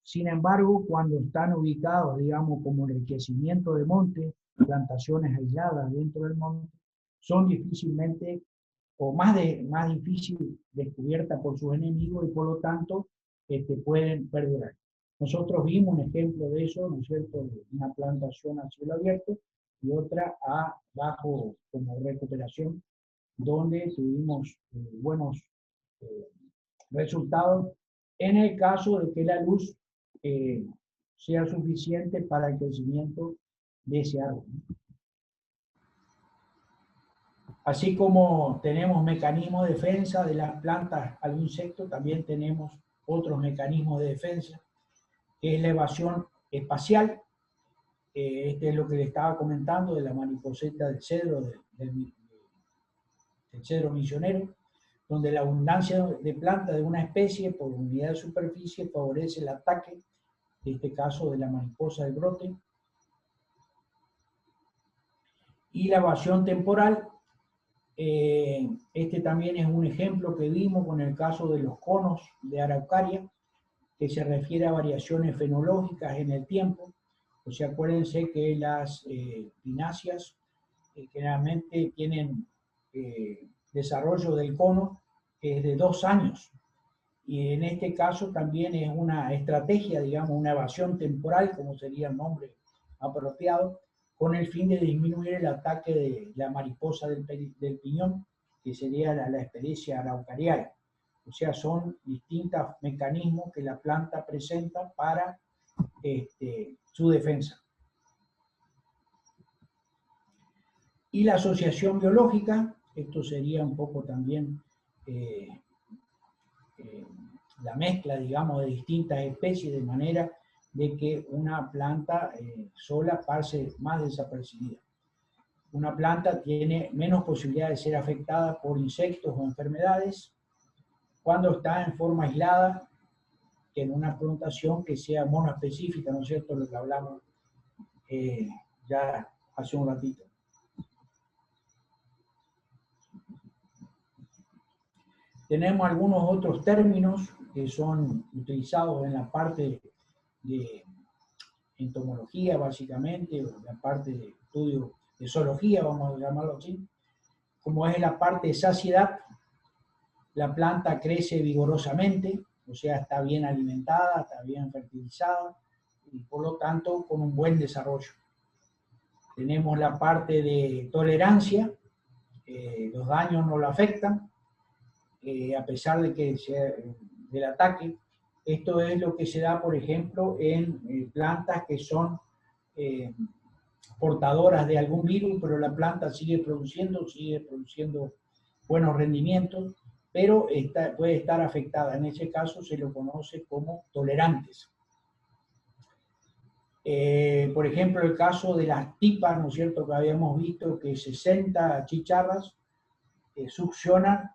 Sin embargo, cuando están ubicados, digamos, como enriquecimiento de monte, plantaciones aisladas dentro del monte, son difícilmente o más difícil descubierta por sus enemigos y por lo tanto pueden perdurar. Nosotros vimos un ejemplo de eso, ¿no es cierto?, de una plantación a cielo abierto y otra a bajo como recuperación, donde tuvimos buenos resultados en el caso de que la luz sea suficiente para el crecimiento de ese árbol. Así como tenemos mecanismos de defensa de las plantas al insecto, también tenemos otros mecanismos de defensa, que es la evasión espacial. Este es lo que le estaba comentando de la mariposeta del cedro, del cedro misionero, donde la abundancia de plantas de una especie por unidad de superficie favorece el ataque, en este caso de la mariposa del brote. Y la evasión temporal, este también es un ejemplo que vimos con el caso de los conos de araucaria, que se refiere a variaciones fenológicas en el tiempo. O sea, acuérdense que las pináceas generalmente tienen desarrollo del cono que es de 2 años. Y en este caso también es una estrategia, digamos, una evasión temporal, como sería el nombre apropiado, con el fin de disminuir el ataque de la mariposa del piñón, que sería la especie araucariae. O sea, son distintos mecanismos que la planta presenta para su defensa. Y la asociación biológica, esto sería un poco también la mezcla, digamos, de distintas especies, de manera de que una planta sola pase más desapercibida. Una planta tiene menos posibilidad de ser afectada por insectos o enfermedades cuando está en forma aislada que en una plantación que sea monoespecífica, ¿no es cierto?, lo que hablamos ya hace un ratito. Tenemos algunos otros términos que son utilizados en la parte de entomología, básicamente, o la parte de estudio de zoología, vamos a llamarlo así, como es la parte de saciedad. La planta crece vigorosamente, o sea, está bien alimentada, está bien fertilizada, y por lo tanto con un buen desarrollo. Tenemos la parte de tolerancia, los daños no lo afectan, a pesar de que sea del ataque. Esto es lo que se da, por ejemplo, en plantas que son portadoras de algún virus, pero la planta sigue produciendo buenos rendimientos, pero puede estar afectada. En ese caso se lo conoce como tolerantes. Por ejemplo, el caso de las tipas, ¿no es cierto?, que habíamos visto que 60 chicharras succionan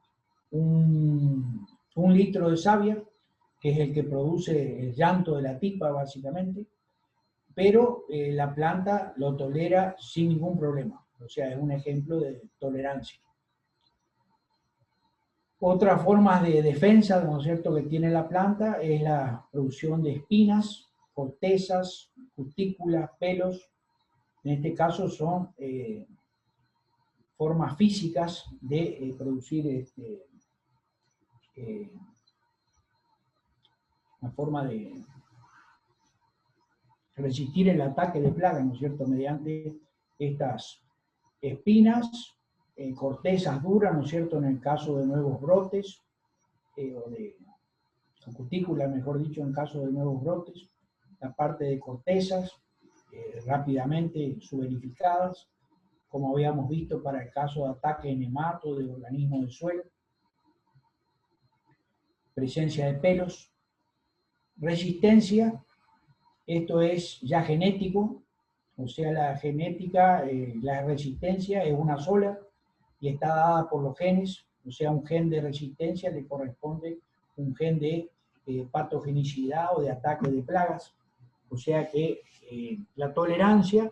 un litro de savia, que es el que produce el llanto de la tipa, básicamente, pero la planta lo tolera sin ningún problema. O sea, es un ejemplo de tolerancia. Otras formas de defensa, ¿no es cierto?, que tiene la planta es la producción de espinas, cortezas, cutículas, pelos. En este caso son formas físicas de producir una forma de resistir el ataque de plaga, ¿no es cierto?, mediante estas espinas, cortezas duras, ¿no es cierto?, en el caso de nuevos brotes, o cutículas, mejor dicho, en caso de nuevos brotes, la parte de cortezas, rápidamente suberificadas, como habíamos visto para el caso de ataque en hemato de organismos del suelo. presencia de pelos. Resistencia, esto es ya genético, o sea, la genética, la resistencia es una sola y está dada por los genes, o sea, un gen de resistencia le corresponde un gen de patogenicidad o de ataque de plagas, o sea que la tolerancia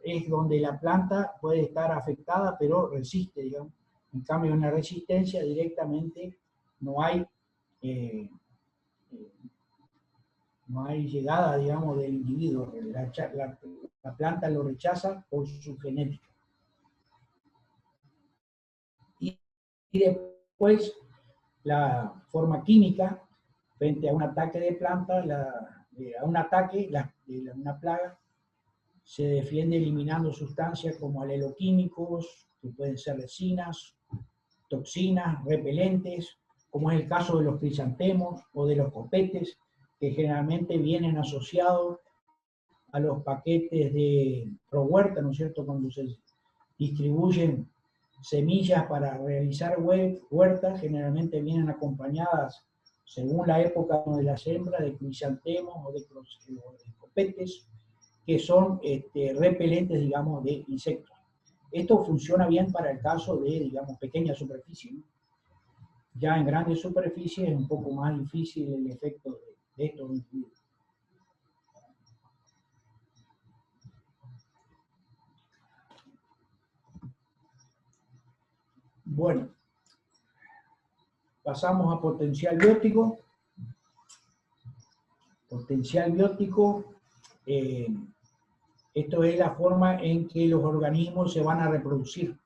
es donde la planta puede estar afectada, pero resiste, digamos. En cambio, en la resistencia directamente no hay, no hay llegada, digamos, del individuo. La planta lo rechaza por su genética. Y después, la forma química, frente a un ataque de planta, a un ataque de una plaga, se defiende eliminando sustancias como aleloquímicos, que pueden ser resinas, toxinas, repelentes, como es el caso de los crisantemos o de los copetes, que generalmente vienen asociados a los paquetes de ProHuerta, ¿no es cierto?, cuando se distribuyen semillas para realizar huertas, generalmente vienen acompañadas, según la época de la siembra, de crisantemos o de copetes, que son repelentes, digamos, de insectos. Esto funciona bien para el caso de, digamos, pequeñas superficies, ¿no? Ya en grandes superficies es un poco más difícil el efecto de estos individuos. Bueno, pasamos a potencial biótico. Potencial biótico, esto es la forma en que los organismos se van a reproducir.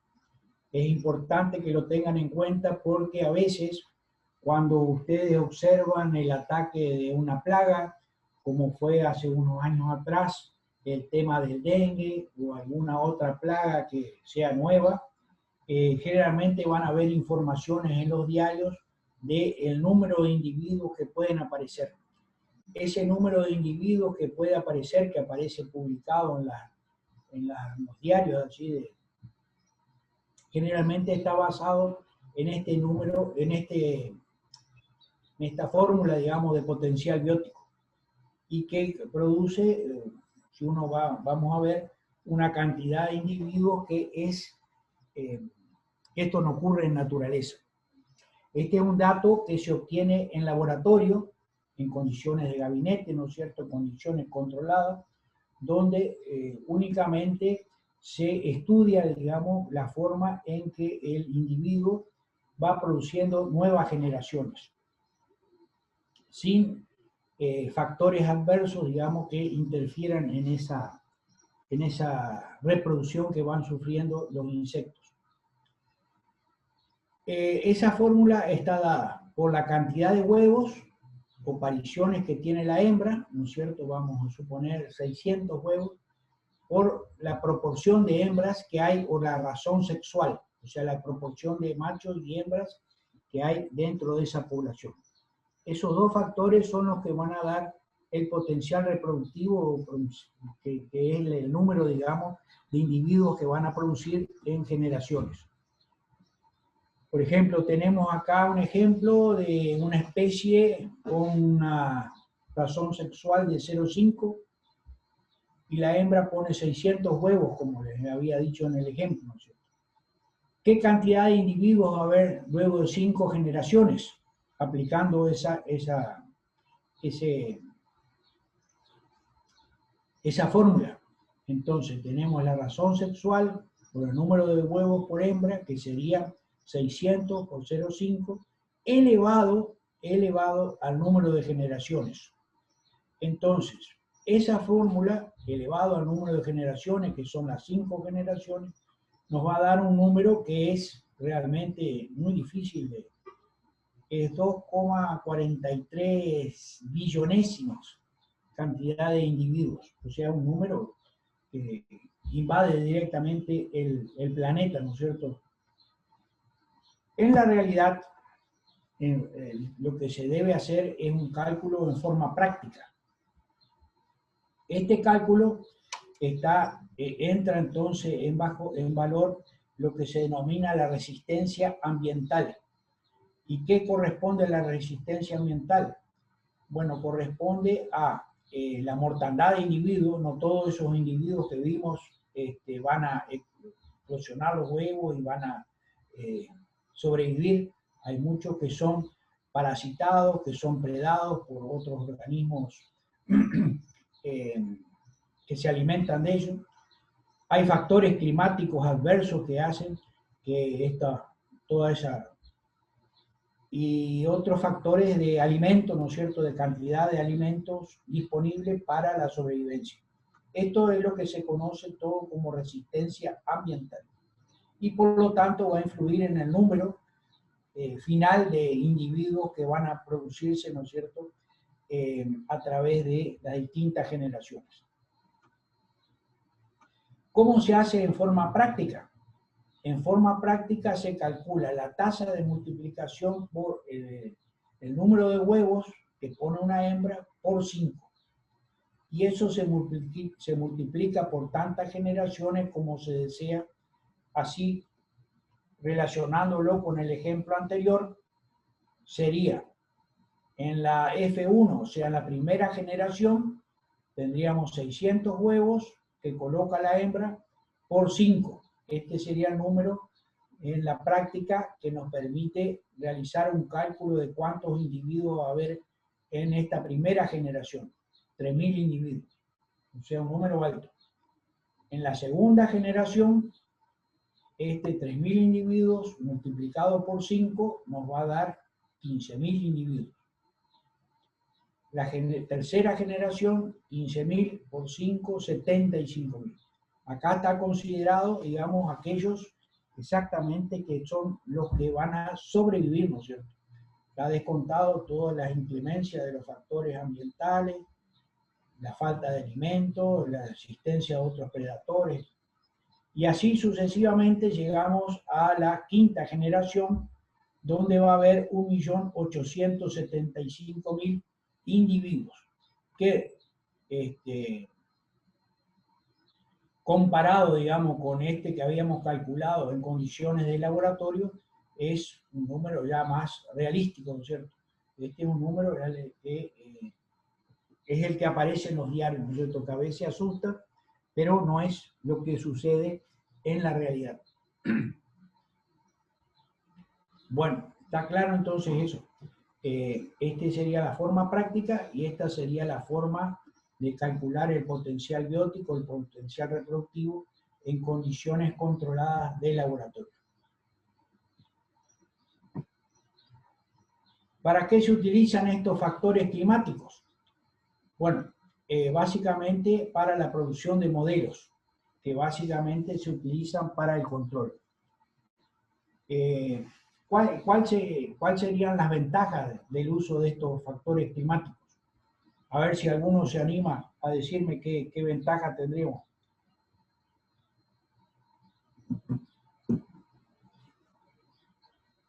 Es importante que lo tengan en cuenta porque a veces cuando ustedes observan el ataque de una plaga, como fue hace unos años atrás, el tema del dengue o alguna otra plaga que sea nueva, generalmente van a ver informaciones en los diarios del número de individuos que pueden aparecer. Ese número de individuos que puede aparecer, que aparece publicado en los diarios, así generalmente está basado en este número, en esta fórmula, digamos, de potencial biótico, y que produce, si uno vamos a ver, una cantidad de individuos que es, esto no ocurre en naturaleza. Este es un dato que se obtiene en laboratorio, en condiciones de gabinete, ¿no es cierto?, en condiciones controladas, donde únicamente se estudia, digamos, la forma en que el individuo va produciendo nuevas generaciones, sin factores adversos, digamos, que interfieran en esa reproducción que van sufriendo los insectos. Esa fórmula está dada por la cantidad de huevos o pariciones que tiene la hembra, ¿no es cierto? Vamos a suponer 600 huevos, por la proporción de hembras que hay o la razón sexual, o sea, la proporción de machos y hembras que hay dentro de esa población. Esos dos factores son los que van a dar el potencial reproductivo, que es el número, digamos, de individuos que van a producir en generaciones. Por ejemplo, tenemos acá un ejemplo de una especie con una razón sexual de 0,5 y la hembra pone 600 huevos, como les había dicho en el ejemplo, ¿no es cierto? ¿Qué cantidad de individuos va a haber luego de 5 generaciones aplicando esa fórmula? Entonces tenemos la razón sexual por el número de huevos por hembra, que sería 600 por 0,5, elevado al número de generaciones. Entonces, esa fórmula, elevado al número de generaciones, que son las 5 generaciones, nos va a dar un número que es realmente muy difícil de... Es 2,43 billonésimos cantidad de individuos, o sea, un número que invade directamente el planeta, ¿no es cierto? En la realidad, lo que se debe hacer es un cálculo en forma práctica. Este cálculo entra entonces en valor lo que se denomina la resistencia ambiental. ¿Y qué corresponde a la resistencia ambiental? Bueno, corresponde a la mortandad de individuos. No todos esos individuos que vimos van a eclosionar los huevos y van a sobrevivir. Hay muchos que son parasitados, que son predados por otros organismos que se alimentan de ellos. Hay factores climáticos adversos que hacen que toda esa... y otros factores de alimentos, ¿no es cierto?, de cantidad de alimentos disponibles para la sobrevivencia. Esto es lo que se conoce todo como resistencia ambiental. Y por lo tanto va a influir en el número final de individuos que van a producirse, ¿no es cierto?, a través de las distintas generaciones. ¿Cómo se hace en forma práctica? En forma práctica se calcula la tasa de multiplicación por el número de huevos que pone una hembra por 5. Y eso se multiplica por tantas generaciones como se desea. Así, relacionándolo con el ejemplo anterior, sería en la F1, o sea, la primera generación, tendríamos 600 huevos que coloca la hembra por 5. Este sería el número en la práctica que nos permite realizar un cálculo de cuántos individuos va a haber en esta primera generación. 3.000 individuos, o sea, un número alto. En la segunda generación, 3.000 individuos multiplicado por 5 nos va a dar 15.000 individuos. La tercera generación, 15.000 por 5, 75.000. Acá está considerado, digamos, aquellos exactamente que son los que van a sobrevivir, ¿no es cierto? Está descontado todas las inclemencias de los factores ambientales, la falta de alimentos, la existencia de otros predadores. Y así sucesivamente llegamos a la quinta generación, donde va a haber 1.875.000 individuos, que comparado, digamos, con este que habíamos calculado en condiciones de laboratorio, es un número ya más realístico, ¿no es cierto? Este es un número que es el que aparece en los diarios, ¿no es cierto? Que a veces asusta, pero no es lo que sucede en la realidad. Bueno, está claro entonces eso. Esta sería la forma práctica y esta sería la forma de calcular el potencial biótico, el potencial reproductivo en condiciones controladas de laboratorio. ¿Para qué se utilizan estos factores climáticos? Bueno, básicamente para la producción de modelos, que básicamente se utilizan para el control. ¿Cuál serían las ventajas del uso de estos factores climáticos? A ver si alguno se anima a decirme qué ventaja tendríamos.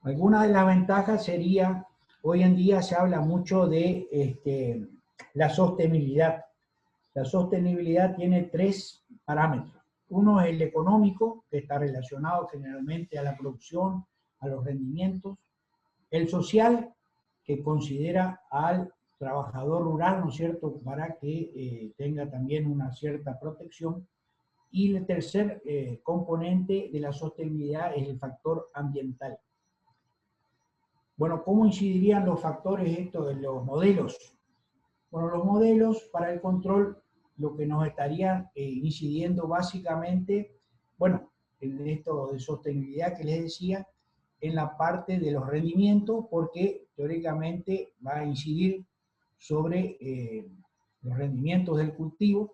Alguna de las ventajas sería, hoy en día se habla mucho de la sostenibilidad. La sostenibilidad tiene 3 parámetros. Uno es el económico, que está relacionado generalmente a la producción, a los rendimientos. El social, que considera al trabajador rural, ¿no es cierto?, para que tenga también una cierta protección. Y el tercer componente de la sostenibilidad es el factor ambiental. Bueno, ¿cómo incidirían los factores estos de los modelos? Bueno, los modelos para el control, lo que nos estarían incidiendo básicamente, bueno, en esto de sostenibilidad que les decía, en la parte de los rendimientos, porque teóricamente va a incidir sobre los rendimientos del cultivo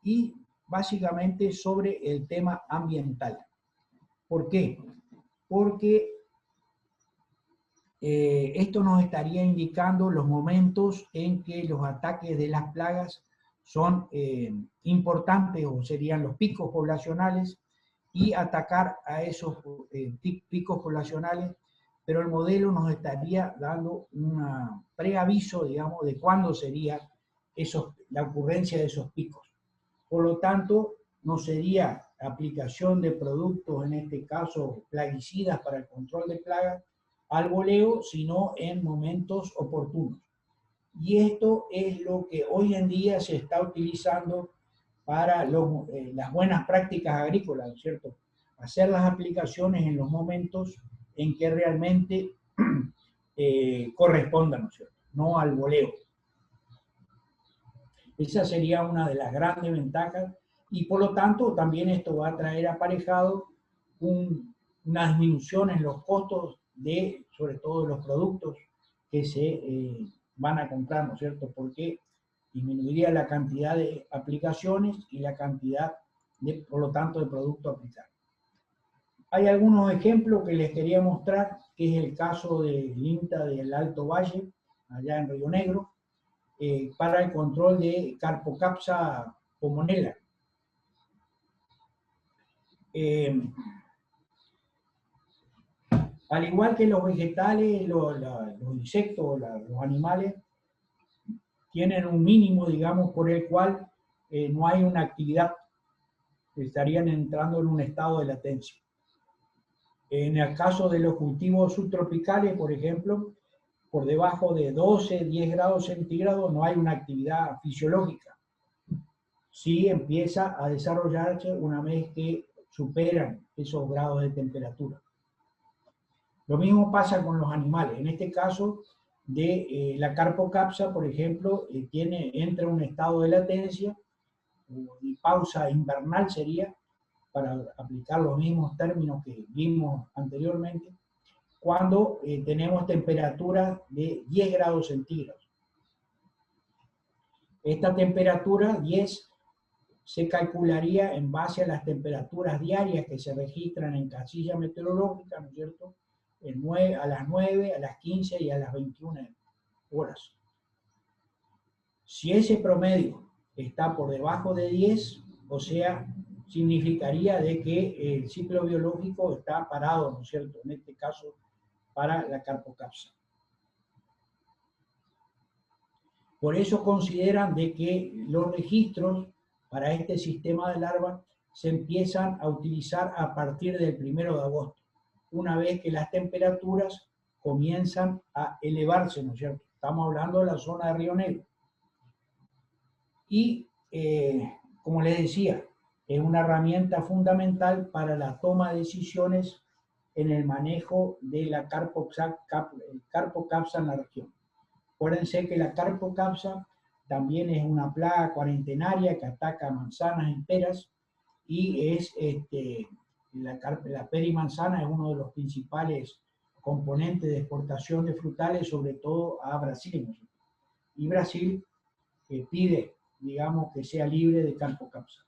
y básicamente sobre el tema ambiental. ¿Por qué? Porque esto nos estaría indicando los momentos en que los ataques de las plagas son importantes o serían los picos poblacionales y atacar a esos picos poblacionales, pero el modelo nos estaría dando un preaviso, digamos, de cuándo sería la ocurrencia de esos picos. Por lo tanto, no sería aplicación de productos, en este caso plaguicidas para el control de plagas, al voleo, sino en momentos oportunos. Y esto es lo que hoy en día se está utilizando para las buenas prácticas agrícolas, ¿no es cierto? Hacer las aplicaciones en los momentos en que realmente correspondan, ¿no es cierto? No al voleo. Esa sería una de las grandes ventajas y por lo tanto también esto va a traer aparejado una disminución en los costos de, sobre todo, los productos que se van a comprar, ¿no es cierto? Porque disminuiría la cantidad de aplicaciones y la cantidad, por lo tanto, de productos aplicados. Hay algunos ejemplos que les quería mostrar, que es el caso del INTA del Alto Valle, allá en Río Negro, para el control de Carpocapsa pomonela. Al igual que los vegetales, los insectos, los animales, tienen un mínimo, digamos, por el cual no hay una actividad, estarían entrando en un estado de latencia. En el caso de los cultivos subtropicales, por ejemplo, por debajo de 12, 10 grados centígrados no hay una actividad fisiológica. Sí empieza a desarrollarse una vez que superan esos grados de temperatura. Lo mismo pasa con los animales. En este caso, la Carpocapsa, por ejemplo, entra en un estado de latencia, y pausa invernal sería, para aplicar los mismos términos que vimos anteriormente, cuando tenemos temperaturas de 10 grados centígrados. Esta temperatura 10 se calcularía en base a las temperaturas diarias que se registran en casilla meteorológica, ¿no es cierto? A las 9, a las 15 y a las 21 horas. Si ese promedio está por debajo de 10, o sea, significaría de que el ciclo biológico está parado, ¿no es cierto? En este caso, para la Carpocapsa. Por eso consideran de que los registros para este sistema de larvas se empiezan a utilizar a partir del 1 de agosto, una vez que las temperaturas comienzan a elevarse, ¿no es cierto? Estamos hablando de la zona de Río Negro. Y, como les decía, es una herramienta fundamental para la toma de decisiones en el manejo de la Carpocapsa en la región. Acuérdense que la Carpocapsa también es una plaga cuarentenaria que ataca manzanas y peras, y la pera-y-manzana es uno de los principales componentes de exportación de frutales, sobre todo a Brasil. Y Brasil pide, digamos, que sea libre de Carpocapsa.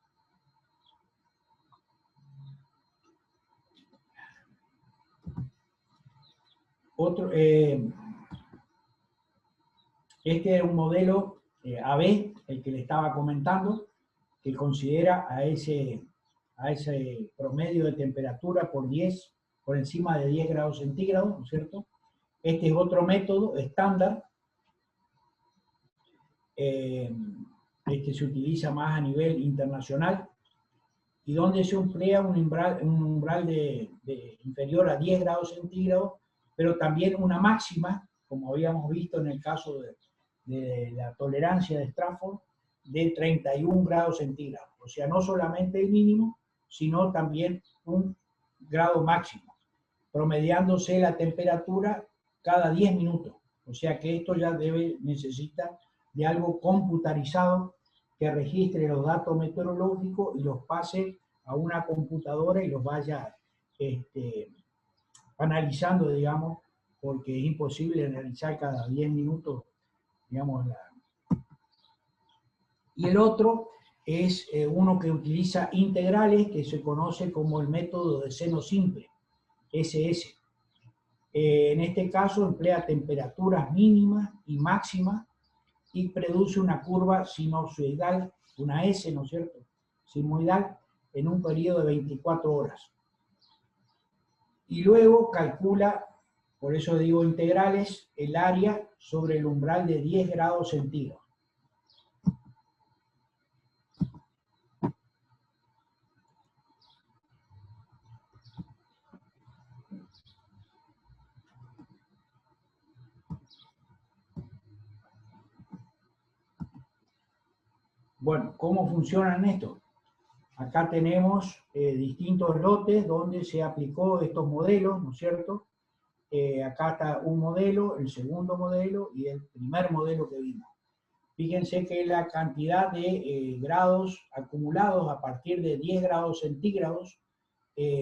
Este es un modelo AB, el que le estaba comentando, que considera a ese promedio de temperatura por encima de 10 grados centígrados, ¿no es cierto? Este es otro método estándar, este se utiliza más a nivel internacional, y donde se emplea un umbral inferior a 10 grados centígrados, pero también una máxima, como habíamos visto en el caso de la tolerancia de Stratford, de 31 grados centígrados. O sea, no solamente el mínimo, sino también un grado máximo, promediándose la temperatura cada 10 minutos. O sea que esto ya necesita de algo computarizado que registre los datos meteorológicos y los pase a una computadora y los vaya analizando, digamos, porque es imposible analizar cada 10 minutos, digamos. Y el otro es uno que utiliza integrales, que se conoce como el método de seno simple, SS. En este caso emplea temperaturas mínimas y máximas y produce una curva sinusoidal, una S, ¿no es cierto?, sinusoidal, en un periodo de 24 horas. Y luego calcula, por eso digo integrales, el área sobre el umbral de 10 grados centígrados. Bueno, ¿cómo funcionan estos? Acá tenemos distintos lotes donde se aplicó estos modelos, ¿no es cierto? Acá está un modelo, el segundo modelo y el primer modelo que vimos. Fíjense que la cantidad de grados acumulados a partir de 10 grados centígrados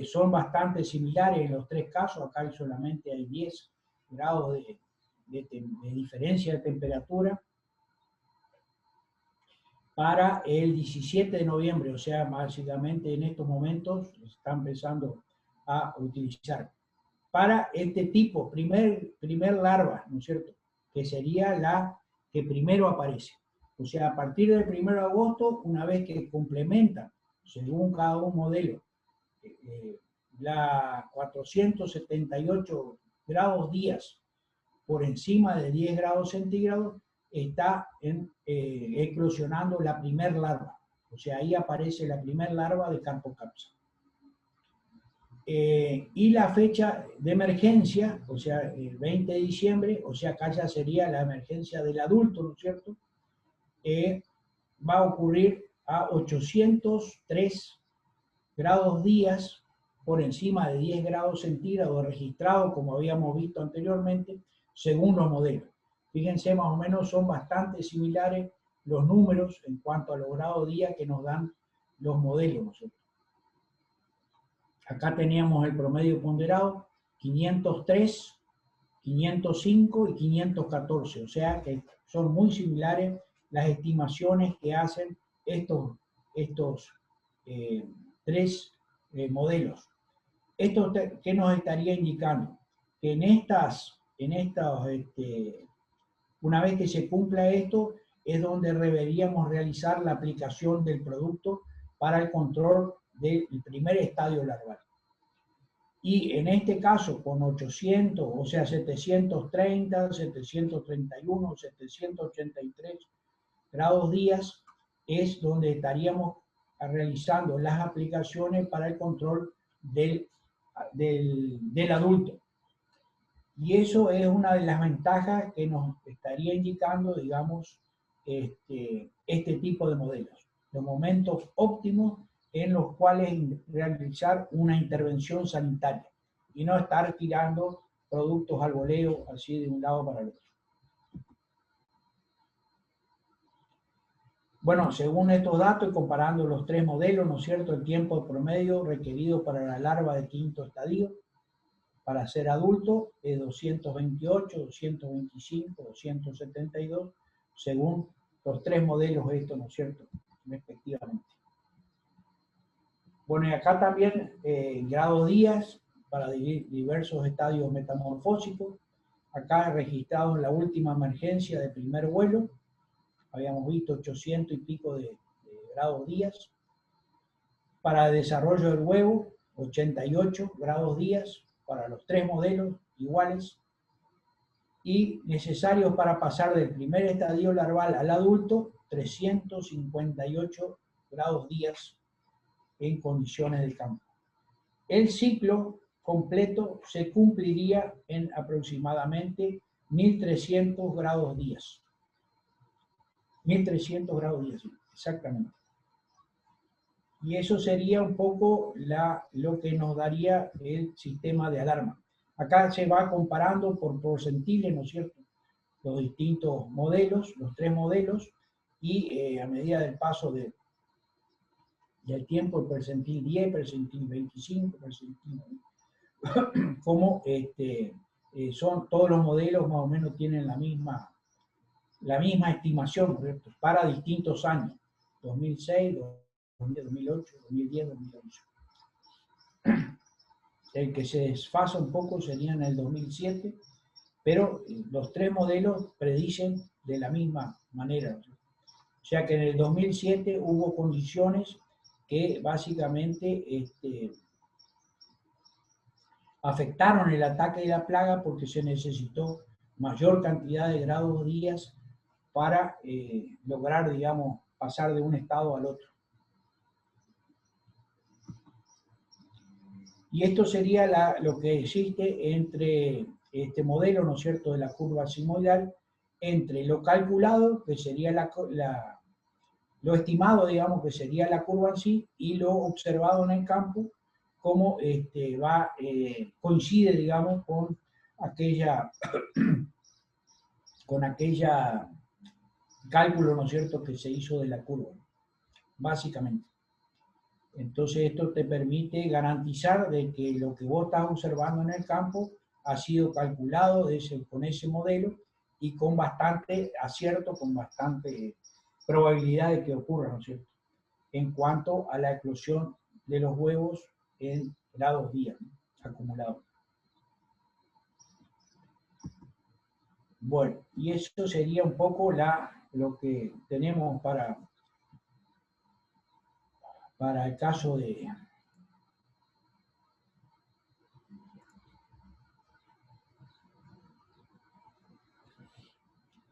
son bastante similares en los tres casos. Acá solamente hay 10 grados de diferencia de temperatura. Para el 17 de noviembre, o sea, básicamente en estos momentos está empezando a utilizar. Para este tipo, primer larva, ¿no es cierto? Que sería la que primero aparece. O sea, a partir del 1 de agosto, una vez que complementa, según cada un modelo, la 478 grados días por encima de 10 grados centígrados, está eclosionando la primer larva. O sea, ahí aparece la primer larva de Carpocapsa. Y la fecha de emergencia, o sea, el 20 de diciembre, o sea, acá ya sería la emergencia del adulto, ¿no es cierto? Va a ocurrir a 803 grados días por encima de 10 grados centígrados registrados, como habíamos visto anteriormente, según los modelos. Fíjense, más o menos son bastante similares los números en cuanto a los grados día que nos dan los modelos, ¿no es cierto? Acá teníamos el promedio ponderado, 503, 505 y 514, o sea que son muy similares las estimaciones que hacen estos tres modelos. ¿Esto qué nos estaría indicando? Que una vez que se cumpla esto, es donde deberíamos realizar la aplicación del producto para el control del primer estadio larval. Y en este caso, con 800, o sea, 730, 731, 783 grados días, es donde estaríamos realizando las aplicaciones para el control del adulto. Y eso es una de las ventajas que nos estaría indicando, digamos, este tipo de modelos. Los momentos óptimos en los cuales realizar una intervención sanitaria y no estar tirando productos al voleo así de un lado para el otro. Bueno, según estos datos y comparando los tres modelos, ¿no es cierto?, el tiempo promedio requerido para la larva de quinto estadio para ser adulto es 228, 225, 272, según los tres modelos estos, ¿no es cierto?, respectivamente. Bueno, y acá también grados días para diversos estadios metamorfósicos. Acá registrado en la última emergencia de primer vuelo, habíamos visto 800 y pico de grados días. Para el desarrollo del huevo, 88 grados días para los tres modelos iguales. Y necesarios para pasar del primer estadio larval al adulto, 358 grados días en condiciones de campo. El ciclo completo se cumpliría en aproximadamente 1300 grados días. 1300 grados días, exactamente. Y eso sería un poco lo que nos daría el sistema de alarma. Acá se va comparando por porcentiles, ¿no es cierto?, los distintos modelos, los tres modelos, y a medida del paso del tiempo, el percentil 10, percentil 25, percentil 20, como son todos los modelos más o menos tienen la misma estimación, ¿no es cierto?, para distintos años, 2006, 2008, 2010, 2011. El que se desfasa un poco sería en el 2007, pero los tres modelos predicen de la misma manera. O sea que en el 2007 hubo condiciones que básicamente afectaron el ataque de la plaga porque se necesitó mayor cantidad de grados días para lograr, digamos, pasar de un estado al otro. Y esto sería lo que existe entre este modelo, ¿no es cierto?, de la curva sigmoidal, entre lo calculado, que sería lo estimado, digamos, que sería la curva en sí, y lo observado en el campo, cómo coincide, digamos, con aquella cálculo, ¿no es cierto?, que se hizo de la curva, básicamente. Entonces esto te permite garantizar de que lo que vos estás observando en el campo ha sido calculado con ese modelo y con bastante acierto, con bastante probabilidad de que ocurra, ¿no es cierto?, en cuanto a la eclosión de los huevos en grados días, ¿no?, acumulados. Bueno, y eso sería un poco lo que tenemos para el caso de...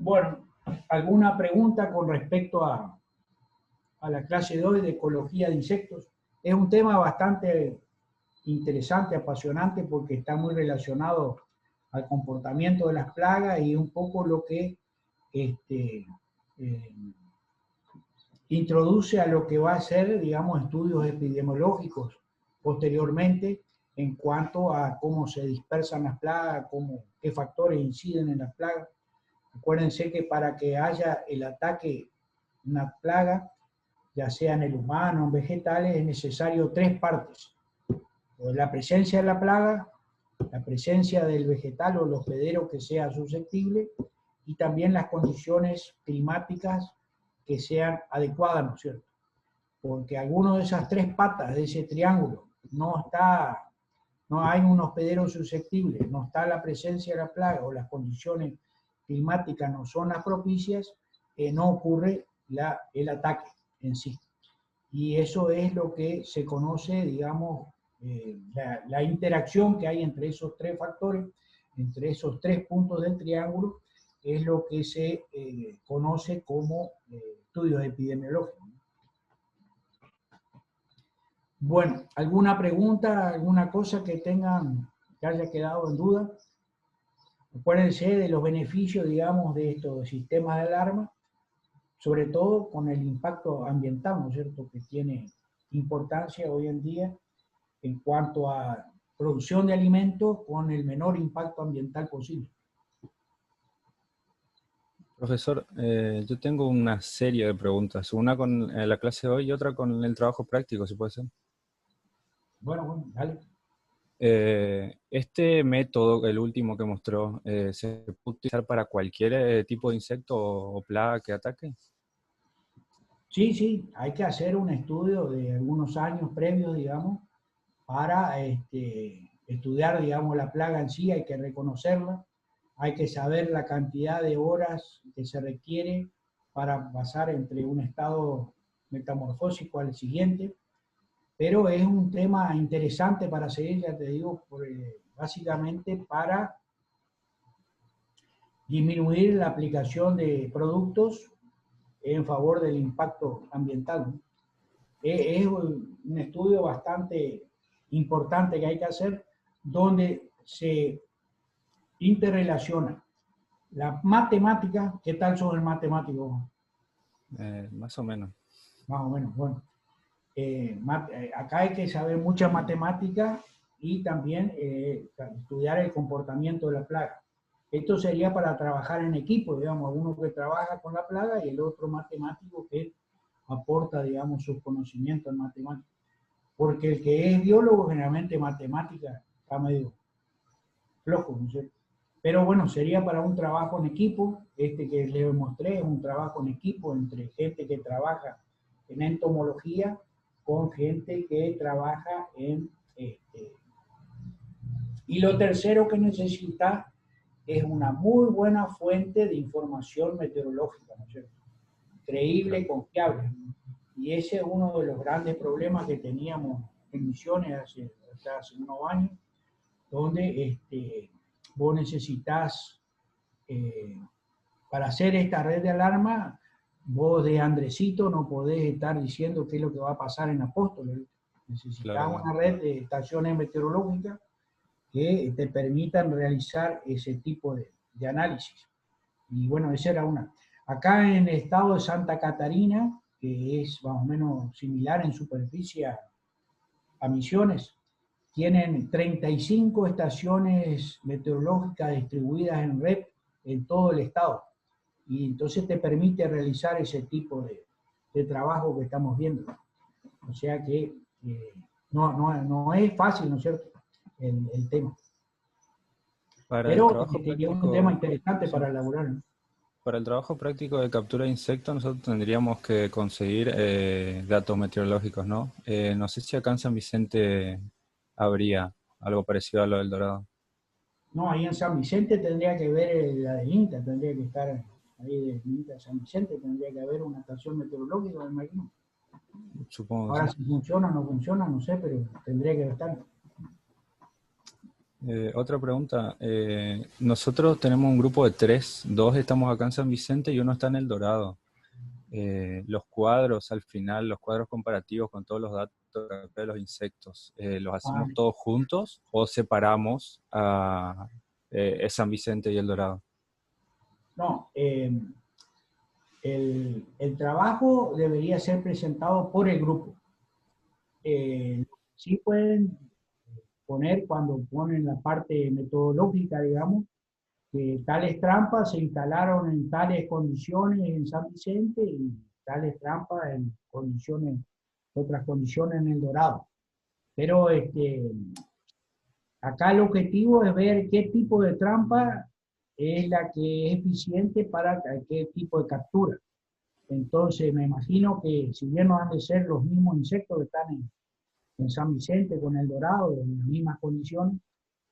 Bueno, ¿alguna pregunta con respecto a la clase de hoy de ecología de insectos? Es un tema bastante interesante, apasionante, porque está muy relacionado al comportamiento de las plagas y un poco lo que introduce a lo que va a ser, digamos, estudios epidemiológicos posteriormente en cuanto a cómo se dispersan las plagas, qué factores inciden en las plagas. Acuérdense que para que haya el ataque de una plaga, ya sea en el humano o en vegetales, es necesario 3 partes. La presencia de la plaga, la presencia del vegetal o el hospedero que sea susceptible, y también las condiciones climáticas que sean adecuadas, ¿no es cierto? Porque alguna de esas 3 patas de ese triángulo no hay un hospedero susceptible, no está la presencia de la plaga o las condiciones climáticas no son las propicias, no ocurre el ataque en sí. Y eso es lo que se conoce, digamos, la interacción que hay entre esos 3 factores, entre esos 3 puntos del triángulo, es lo que se conoce como estudios epidemiológicos. Bueno, ¿alguna pregunta, alguna cosa que haya quedado en duda? Acuérdense de los beneficios, digamos, de estos sistemas de alarma, sobre todo con el impacto ambiental, ¿no es cierto?, que tiene importancia hoy en día en cuanto a producción de alimentos con el menor impacto ambiental posible. Profesor, yo tengo una serie de preguntas, una con la clase de hoy y otra con el trabajo práctico, si puede ser. Bueno, dale. Este método, el último que mostró, ¿se puede utilizar para cualquier tipo de insecto o plaga que ataque? Sí, hay que hacer un estudio de algunos años previos, digamos, para estudiar, digamos, la plaga en sí, hay que reconocerla, hay que saber la cantidad de horas que se requiere para pasar entre un estado metamorfósico al siguiente, pero es un tema interesante para seguir, ya te digo, básicamente para disminuir la aplicación de productos en favor del impacto ambiental, ¿no? Es un estudio bastante importante que hay que hacer, donde se interrelaciona la matemática. ¿Qué tal sos el matemático? Más o menos. Más o menos, bueno. Acá hay que saber mucha matemática y también estudiar el comportamiento de la plaga. Esto sería para trabajar en equipo, digamos, uno que trabaja con la plaga y el otro matemático que aporta, digamos, sus conocimientos en matemáticas. Porque el que es biólogo, generalmente matemática está medio flojo, ¿no es cierto? Pero bueno, sería para un trabajo en equipo. Este que les mostré es un trabajo en equipo entre gente que trabaja en entomología con gente que trabaja en... Y lo tercero que necesita es una muy buena fuente de información meteorológica, ¿no es cierto? Creíble y confiable. Y ese es uno de los grandes problemas que teníamos en Misiones hace unos años, donde vos necesitas, para hacer esta red de alarma, vos de Andresito no podés estar diciendo qué es lo que va a pasar en Apóstoles. Necesitas una red de estaciones meteorológicas que te permitan realizar ese tipo de análisis. Y bueno, esa era una. Acá en el estado de Santa Catarina que es más o menos similar en superficie a Misiones. Tienen 35 estaciones meteorológicas distribuidas en red en todo el estado. Y entonces te permite realizar ese tipo de trabajo que estamos viendo. O sea que no es fácil, ¿no es cierto?, el tema. Para el Pero trabajo es un tema práctico, interesante sí. para elaborar, ¿no? Para el trabajo práctico de captura de insectos nosotros tendríamos que conseguir datos meteorológicos, ¿no? No sé si acá en San Vicente habría algo parecido a lo del Dorado. No, ahí en San Vicente tendría que ver la del INTA, tendría que estar ahí del INTA de San Vicente, tendría que haber una estación meteorológica, me imagino. Supongo que Ahora sí. si funciona o no funciona, no sé, pero tendría que estar. Otra pregunta. Nosotros tenemos un grupo de tres. Dos estamos acá en San Vicente y uno está en El Dorado. Los cuadros al final, los cuadros comparativos con todos los datos de los insectos, ¿los Ah, hacemos todos juntos o separamos a San Vicente y El Dorado? no, el trabajo debería ser presentado por el grupo. Sí pueden poner cuando ponen la parte metodológica, digamos, que tales trampas se instalaron en tales condiciones en San Vicente y tales trampas en condiciones, otras condiciones en El Dorado. Pero acá el objetivo es ver qué tipo de trampa es la que es eficiente para qué tipo de captura. Entonces me imagino que si bien no han de ser los mismos insectos que están en San Vicente con El Dorado, en las mismas condiciones,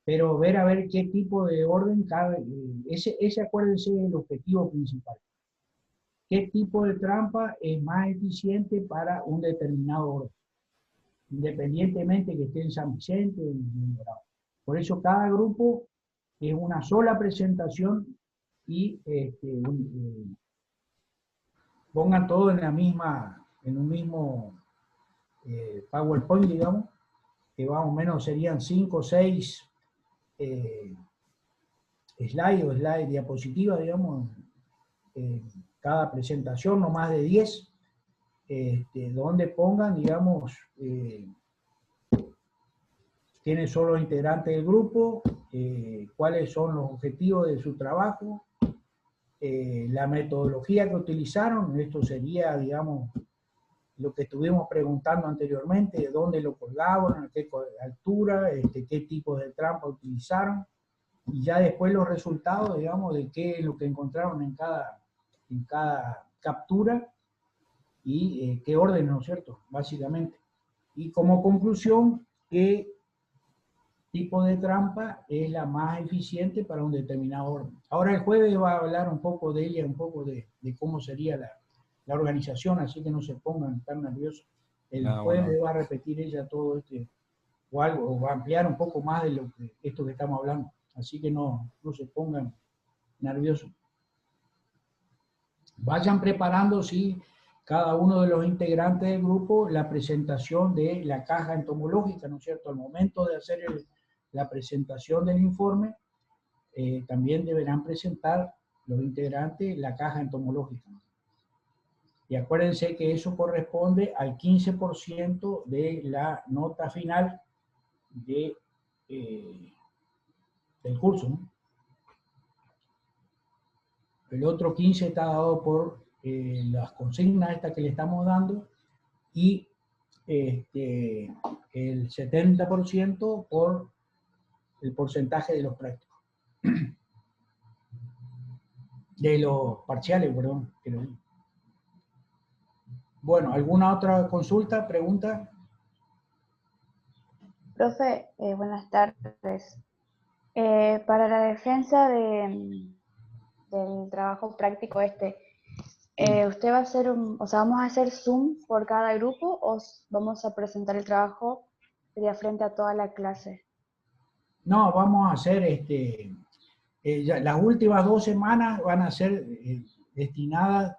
pero ver a ver qué tipo de orden cabe. Ese acuérdense, es el objetivo principal. ¿Qué tipo de trampa es más eficiente para un determinado orden? Independientemente que esté en San Vicente o en El Dorado. Por eso cada grupo es una sola presentación y pongan todo en un mismo PowerPoint, digamos, que más o menos serían 5 o 6 slide, diapositivas, digamos, cada presentación, no más de 10, donde pongan, digamos, quiénes son los integrantes del grupo, cuáles son los objetivos de su trabajo, la metodología que utilizaron. Esto sería, digamos, lo que estuvimos preguntando anteriormente, de dónde lo colgaban, a qué altura, qué tipo de trampa utilizaron, y ya después los resultados, digamos, de qué es lo que encontraron en cada captura y qué orden, ¿no es cierto?, básicamente. Y como conclusión, qué tipo de trampa es la más eficiente para un determinado orden. Ahora el jueves va a hablar un poco de ella, un poco de cómo sería la organización, así que no se pongan tan nerviosos. El jueves Bueno. va a repetir ella todo o algo, o va a ampliar un poco más de esto que estamos hablando. Así que no se pongan nerviosos. Vayan preparando, sí, cada uno de los integrantes del grupo, la presentación de la caja entomológica, ¿no es cierto? Al momento de hacer la presentación del informe, también deberán presentar los integrantes la caja entomológica. Y acuérdense que eso corresponde al 15% de la nota final del curso, ¿no? El otro 15 está dado por las consignas estas que le estamos dando y el 70% por el porcentaje de los prácticos. De los parciales, perdón. Bueno, ¿alguna otra consulta, pregunta? Profe, buenas tardes. Para la defensa del trabajo práctico ¿usted va a hacer vamos a hacer Zoom por cada grupo o vamos a presentar el trabajo de frente a toda la clase? No, vamos a hacer las últimas 2 semanas van a ser destinadas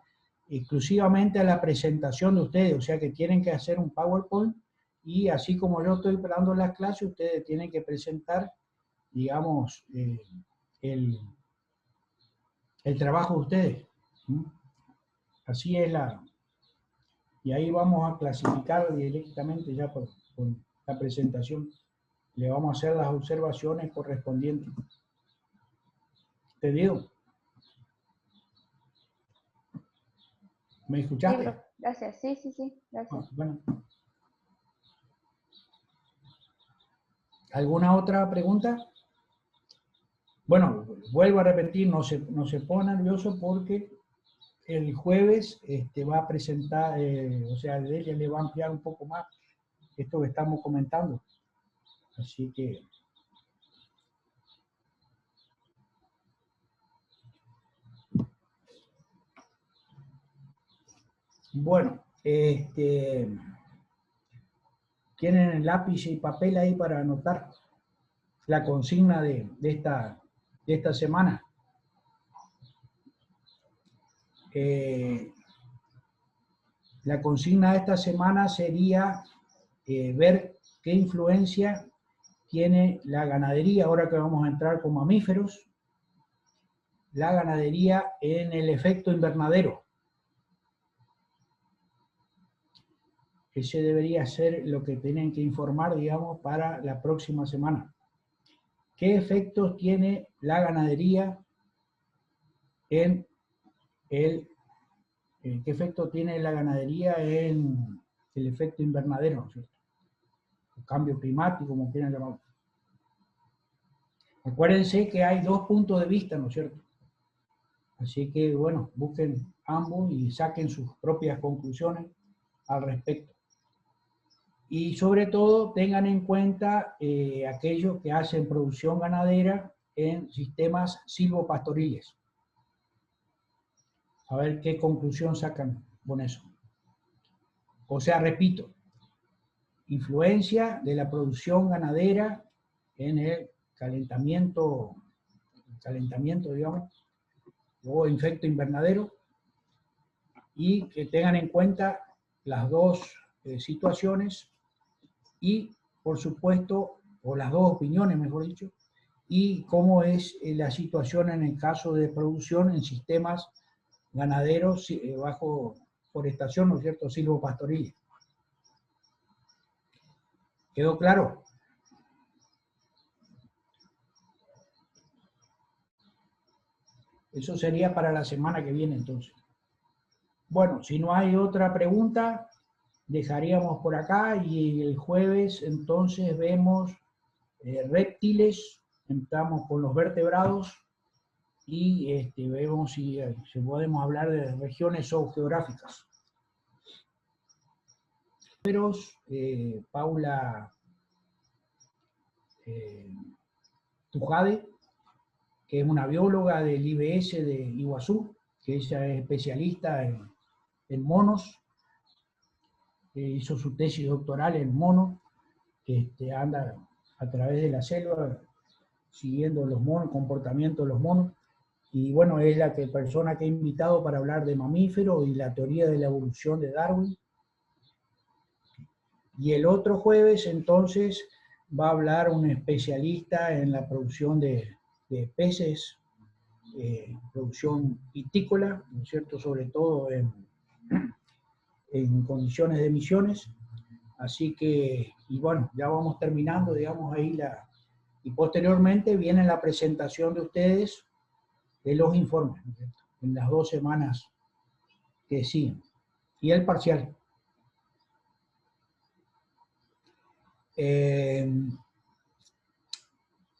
exclusivamente a la presentación de ustedes, o sea que tienen que hacer un PowerPoint y así como yo estoy dando las clases, ustedes tienen que presentar, digamos, el trabajo de ustedes. ¿Sí? Así es Y ahí vamos a clasificar directamente ya por la presentación. Le vamos a hacer las observaciones correspondientes. ¿Entendido? ¿Me escuchaste? Sí, gracias. Sí, gracias. Bueno. ¿Alguna otra pregunta? Bueno, vuelvo a repetir, no se ponga nervioso porque el jueves va a presentar, o sea, ella le va a ampliar un poco más esto que estamos comentando. Así que... Bueno, ¿tienen el lápiz y papel ahí para anotar la consigna de esta semana? La consigna de esta semana sería ver qué influencia tiene la ganadería, ahora que vamos a entrar con mamíferos, la ganadería en el efecto invernadero. Ese debería ser lo que tienen que informar, digamos, para la próxima semana. ¿Qué efectos tiene la ganadería en el qué efecto tiene la ganadería en el efecto invernadero, ¿no es cierto? El cambio climático, como quieran llamarlo. Acuérdense que hay dos puntos de vista, ¿no es cierto? Así que, bueno, busquen ambos y saquen sus propias conclusiones al respecto. Y sobre todo, tengan en cuenta aquellos que hacen producción ganadera en sistemas silvopastoriles. A ver qué conclusión sacan con eso. O sea, repito, influencia de la producción ganadera en el calentamiento, digamos, o efecto invernadero, y que tengan en cuenta las dos situaciones y, por supuesto, o las dos opiniones, mejor dicho, y cómo es la situación en el caso de producción en sistemas ganaderos bajo forestación, ¿no es cierto?, silvopastoriles. ¿Quedó claro? Eso sería para la semana que viene, entonces. Bueno, si no hay otra pregunta, dejaríamos por acá y el jueves entonces vemos reptiles, entramos con los vertebrados y vemos si podemos hablar de regiones zoogeográficas. Pero Paula Tujade, que es una bióloga del IBS de Iguazú, que ella es especialista en monos, hizo su tesis doctoral en monos, que anda a través de la selva siguiendo los monos, el comportamiento de los monos, y bueno, es la persona que he invitado para hablar de mamíferos y la teoría de la evolución de Darwin. Y el otro jueves, entonces, va a hablar un especialista en la producción de peces, producción piscícola, ¿no es cierto?, sobre todo en condiciones de emisiones. Así que, y bueno, ya vamos terminando, digamos, ahí y posteriormente viene la presentación de ustedes de los informes, ¿no es cierto?, en las 2 semanas que siguen, y el parcial.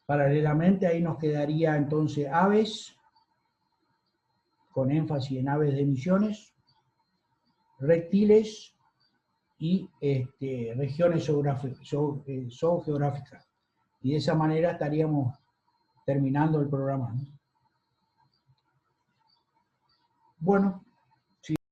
Paralelamente ahí nos quedaría entonces aves, con énfasis en aves de emisiones, reptiles y regiones zoogeográficas. Y de esa manera estaríamos terminando el programa, ¿no? Bueno,